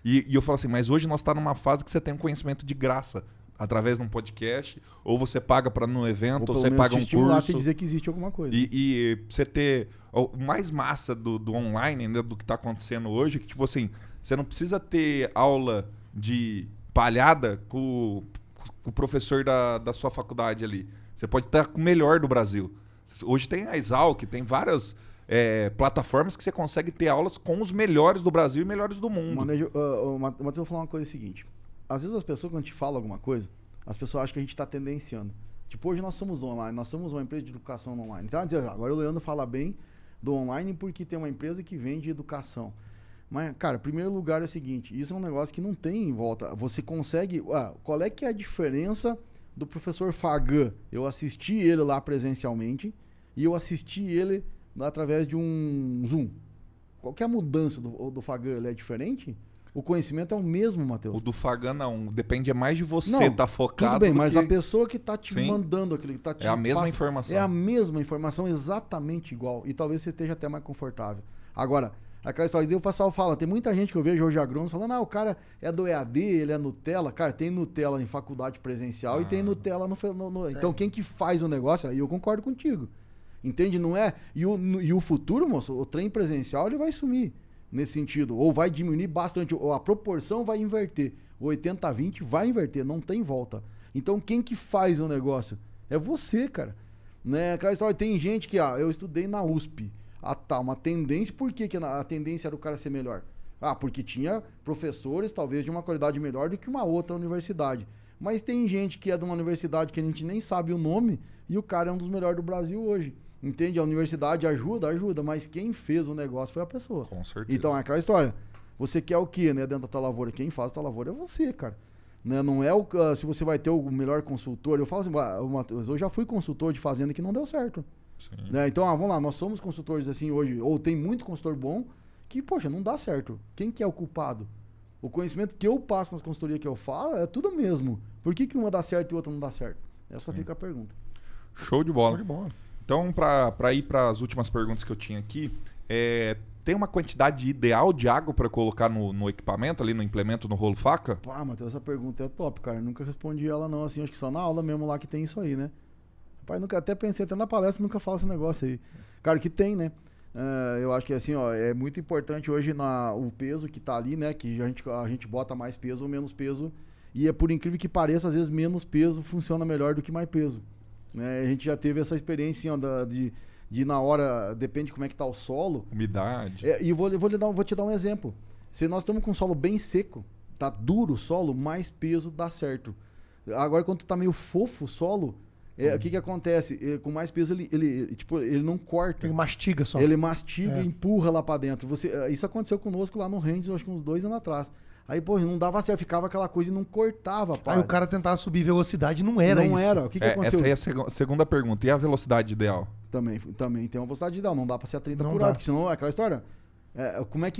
E eu falo assim, mas hoje nós estamos numa fase que você tem um conhecimento de graça, através de um podcast, ou você paga para no evento, ou você paga um curso. Te dizer que existe alguma coisa. E você ter o mais massa do online, né, do que está acontecendo hoje, que tipo assim, você não precisa ter aula de palhada com o professor da sua faculdade ali. Você pode estar com o melhor do Brasil. Hoje tem a Exalc, tem várias plataformas que você consegue ter aulas com os melhores do Brasil e melhores do mundo. Matheus, vou falar uma coisa seguinte. Às vezes as pessoas, quando a gente fala alguma coisa, as pessoas acham que a gente está tendenciando. Tipo, hoje nós somos online, nós somos uma empresa de educação online. Então, agora o Leandro fala bem do online porque tem uma empresa que vende educação. Mas, cara, em primeiro lugar é o seguinte, isso é um negócio que não tem em volta. Você consegue... qual é que é a diferença do professor Fagan? Eu assisti ele lá presencialmente e eu assisti ele através de um Zoom. Qual que é a mudança do Fagan? Ele é diferente? O conhecimento é o mesmo, Matheus. O do Fagan não. Depende mais de você estar focado. Tudo bem, mas a pessoa que está te mandando aquilo, que está te é a mesma informação. É a mesma informação, exatamente igual. E talvez você esteja até mais confortável. Agora, aquela história que o pessoal fala, tem muita gente que eu vejo hoje agrônomos falando, o cara é do EAD, ele é Nutella. Cara, tem Nutella em faculdade presencial e tem Nutella no Então, quem que faz o negócio, aí eu concordo contigo. Entende? Não é... E o futuro, moço, o trem presencial, ele vai sumir nesse sentido. Ou vai diminuir bastante, ou a proporção vai inverter. O 80-20 vai inverter, não tem volta. Então, quem que faz o negócio? É você, cara. Né? Aquela história, tem gente que, eu estudei na USP. Tá, uma tendência, por que a tendência era o cara ser melhor? Porque tinha professores, talvez, de uma qualidade melhor do que uma outra universidade. Mas tem gente que é de uma universidade que a gente nem sabe o nome e o cara é um dos melhores do Brasil hoje. Entende? A universidade ajuda, mas quem fez o negócio foi a pessoa. Com certeza. Então, é aquela história. Você quer o quê, né, dentro da tua lavoura? Quem faz a tua lavoura é você, cara. Né? Não é se você vai ter o melhor consultor. Eu falo assim, Matheus, eu já fui consultor de fazenda que não deu certo. Né? Então, vamos lá, nós somos consultores assim hoje, ou tem muito consultor bom que, poxa, não dá certo. Quem que é o culpado? O conhecimento que eu passo nas consultorias que eu falo é tudo mesmo. Por que uma dá certo e outra não dá certo? Essa fica a pergunta. Show de bola. Show de bola. Então, para ir para as últimas perguntas que eu tinha aqui, tem uma quantidade ideal de água para colocar no equipamento, ali no implemento, no rolo faca? Matheus, essa pergunta é top, cara. Eu nunca respondi ela não, assim, acho que só na aula mesmo lá que tem isso aí, né? Rapaz, nunca, até pensei, até na palestra, nunca falo esse negócio aí. Cara, que tem, né? Eu acho que assim, é muito importante hoje o peso que tá ali, né? Que a gente bota mais peso ou menos peso. E por incrível que pareça, às vezes menos peso funciona melhor do que mais peso. Né? A gente já teve essa experiência assim, de na hora, depende de como é que tá o solo. Umidade. E vou te dar um exemplo. Se nós estamos com um solo bem seco, tá duro o solo, mais peso dá certo. Agora, quando tá meio fofo o solo, o que acontece? Com mais peso, ele não corta. Ele mastiga só. Ele mastiga e empurra lá pra dentro. Isso aconteceu conosco lá no Rendes, acho que uns 2 anos atrás. Aí, pô, não dava certo, ficava aquela coisa e não cortava, pá. Aí o cara tentava subir velocidade e não era isso. Não era. O que aconteceu? Essa aí é a segunda pergunta. E a velocidade ideal? Também tem uma velocidade ideal. Não dá pra ser a 30 Não por dá. hora, porque senão é aquela história.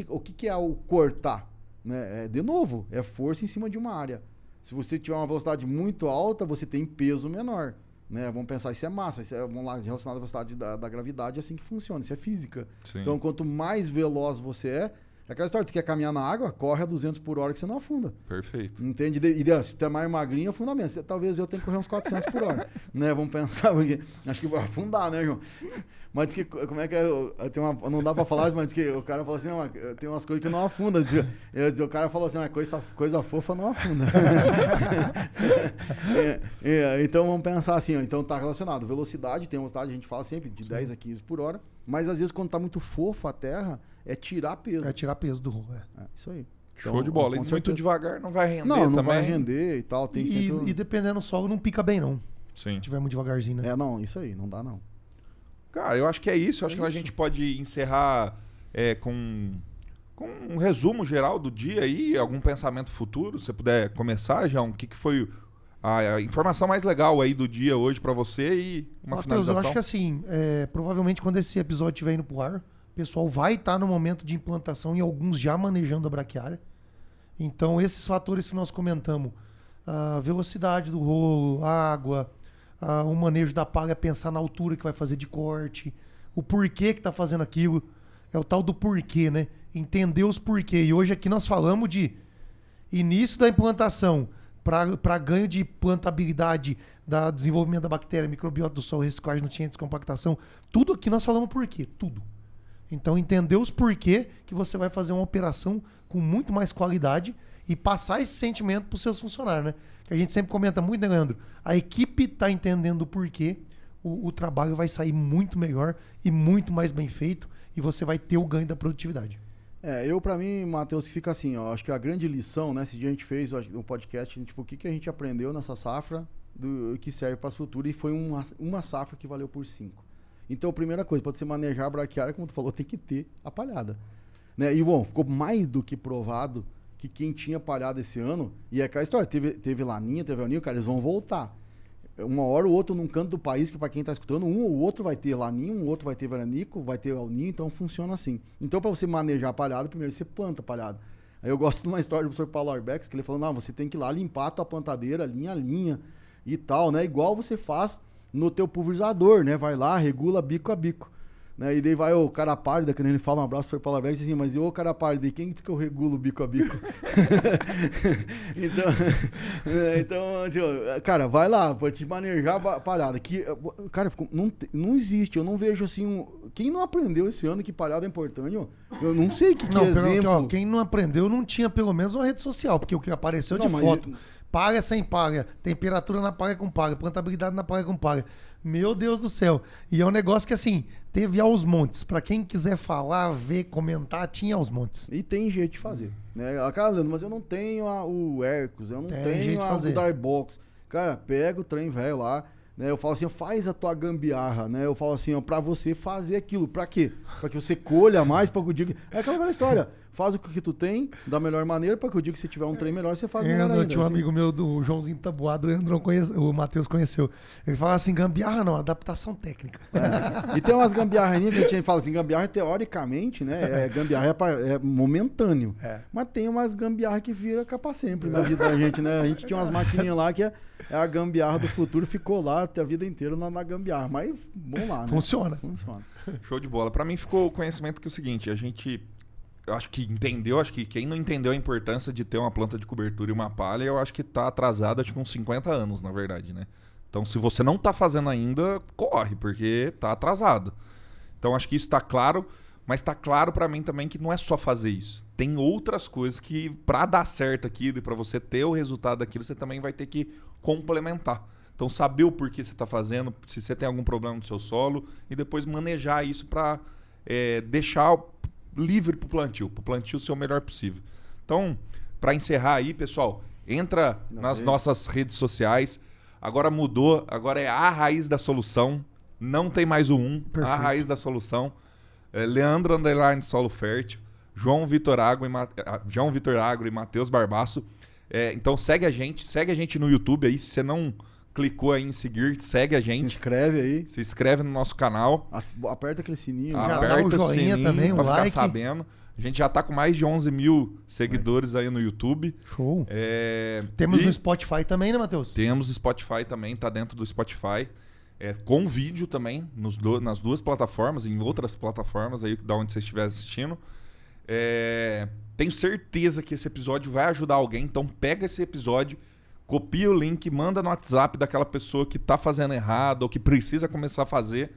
O que é o cortar? Né? De novo, é força em cima de uma área. Se você tiver uma velocidade muito alta, você tem peso menor. Né? Vamos pensar, isso é massa, vamos lá, relacionado à velocidade da gravidade, é assim que funciona, isso é física. Sim. Então, quanto mais veloz você é aquela história, tu quer caminhar na água, corre a 200 por hora que você não afunda. Perfeito. Entende? E se tu é mais magrinho, afundamento. Talvez eu tenha que correr uns 400 por hora. Né? Vamos pensar, porque acho que vai afundar, né, João? Mas diz que, como é que é? Não dá pra falar, mas diz que o cara falou assim, tem umas coisas que não afundam. O cara falou assim, coisa fofa não afunda. Então vamos pensar assim, então tá relacionado. Velocidade, tem velocidade, a gente fala sempre de 10 a 15 por hora. Mas às vezes quando tá muito fofo a terra, é tirar peso. É tirar peso do rolo, Isso aí. Show de bola. E muito devagar não vai render não também. vai render e tal. Tem sempre... E dependendo do solo, não pica bem, não. Sim. Se tiver muito devagarzinho, né? não, isso aí, não dá não. Cara, eu acho que é isso. Eu acho que a gente pode encerrar com um resumo geral do dia aí, algum pensamento futuro. Se você puder começar, João, o que foi a informação mais legal aí do dia hoje pra você e uma Matheus, finalização? eu acho que assim, provavelmente quando esse episódio estiver indo pro ar, o pessoal vai estar no momento de implantação e alguns já manejando a braquiária. Então, esses fatores que nós comentamos, a velocidade do rolo, a água, o manejo da palha, pensar na altura que vai fazer de corte, o porquê que está fazendo aquilo, é o tal do porquê, né? Entender os porquê. E hoje aqui nós falamos de início da implantação para ganho de plantabilidade, da desenvolvimento da bactéria, microbiota do solo, reciclagem, nutrientes, compactação. Tudo aqui nós falamos porquê, tudo. Então, entender os porquê que você vai fazer uma operação com muito mais qualidade e passar esse sentimento para os seus funcionários, né? Que a gente sempre comenta muito, né, Leandro? A equipe está entendendo o porquê, o trabalho vai sair muito melhor e muito mais bem feito e você vai ter o ganho da produtividade. Pra mim, Matheus, fica assim, ó, acho que a grande lição, né, esse dia a gente fez um podcast, tipo, o que a gente aprendeu nessa safra que serve para as futuras e foi uma safra que valeu por 5. Então, a primeira coisa, para você manejar a braquiária, como tu falou, tem que ter a palhada. Né? E, bom, ficou mais do que provado que quem tinha palhado esse ano, e é aquela história, teve laninha, teve aninho, cara, eles vão voltar. Uma hora ou outra num canto do país, que para quem tá escutando, um ou outro vai ter laninho, um outro vai ter veranico, vai ter alninho, então funciona assim. Então, para você manejar a palhada, primeiro você planta a palhada. Aí eu gosto de uma história do professor Paulo Arbex, que ele falou, não, você tem que ir lá limpar a tua plantadeira, linha a linha e tal, né? Igual você faz no teu pulverizador, né? Vai lá, regula bico a bico. Né? E daí vai o cara pálido, que ele fala, um abraço para o Paulo Arbex, assim, mas e o cara pálido, e quem disse que eu regulo bico a bico? então, assim, cara, vai lá, pode te manejar a palhada. Que, cara, não existe, eu não vejo assim, quem não aprendeu esse ano que palhada é importante, eu não sei que exemplo. Ó, quem não aprendeu não tinha pelo menos uma rede social, porque o que apareceu de foto, palha sem palha, temperatura na palha com palha, plantabilidade na palha com palha. Meu Deus do céu. E é um negócio que, assim, teve aos montes. Pra quem quiser falar, ver, comentar, tinha aos montes. E tem jeito de fazer. Né? Cara, Leandro, mas eu não tenho o Hercos, eu não Tem tenho jeito de fazer. o Darbox. Cara, pega o trem velho lá, né? Eu falo assim, faz a tua gambiarra, né? Eu falo assim, ó, pra você fazer aquilo. Pra quê? Pra que você colha mais, pra que o dia que... É aquela velha história. Faz o que tu tem da melhor maneira, pra que o dia que você tiver um trem melhor, você faz melhor ainda. Tinha um assim. amigo meu do Joãozinho Tabuado, o Matheus conheceu. Ele fala assim, gambiarra não, adaptação técnica. E tem umas gambiarrinhas que a gente fala assim, gambiarra teoricamente, né? Gambiarra é momentâneo. Mas tem umas gambiarra que vira capa sempre na vida da gente, né? A gente tinha umas maquininhas lá que é a gambiarra do futuro, ficou lá até a vida inteira na gambiarra. Mas, bom lá, né? Funciona. Show de bola. Pra mim ficou o conhecimento que é o seguinte, eu acho que entendeu, acho que quem não entendeu a importância de ter uma planta de cobertura e uma palha, eu acho que tá atrasado, acho que uns 50 anos, na verdade, né? Então, se você não tá fazendo ainda, corre, porque tá atrasado. Então, acho que isso tá claro, mas tá claro pra mim também que não é só fazer isso. Tem outras coisas que, pra dar certo aquilo e pra você ter o resultado daquilo, você também vai ter que complementar. Então, saber o porquê você tá fazendo, se você tem algum problema no seu solo, e depois manejar isso pra deixar livre pro plantio ser o melhor possível. Então, para encerrar aí, pessoal, entra nas nossas redes sociais. Agora mudou, agora é a Raiz da Solução. Não tem mais o 1, Perfeito. A Raiz da Solução. Leandro _ Solo Fértil, João Vitor Agro e Matheus Barbaço. Então segue a gente no YouTube aí, se você não clicou aí em seguir, segue a gente. Se inscreve aí. Se inscreve no nosso canal. Aperta aquele sininho. Já Aperta dá o joinha sininho também, o pra ficar like. sabendo. A gente já tá com mais de 11 mil seguidores aí no YouTube. Show. Temos e no Spotify também, né, Matheus? Temos o Spotify também, tá dentro do Spotify. Com vídeo também, nas duas plataformas, em outras plataformas aí da onde você estiver assistindo. Tenho certeza que esse episódio vai ajudar alguém, então pega esse episódio, copia o link, manda no WhatsApp daquela pessoa que tá fazendo errado ou que precisa começar a fazer.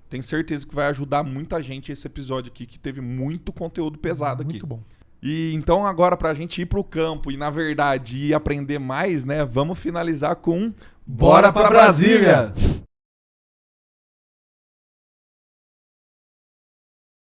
Tenho certeza que vai ajudar muita gente esse episódio aqui, que teve muito conteúdo pesado aqui. Muito bom. E então agora, pra gente ir pro campo e, na verdade, ir aprender mais, né? Vamos finalizar com... Bora pra Brasília!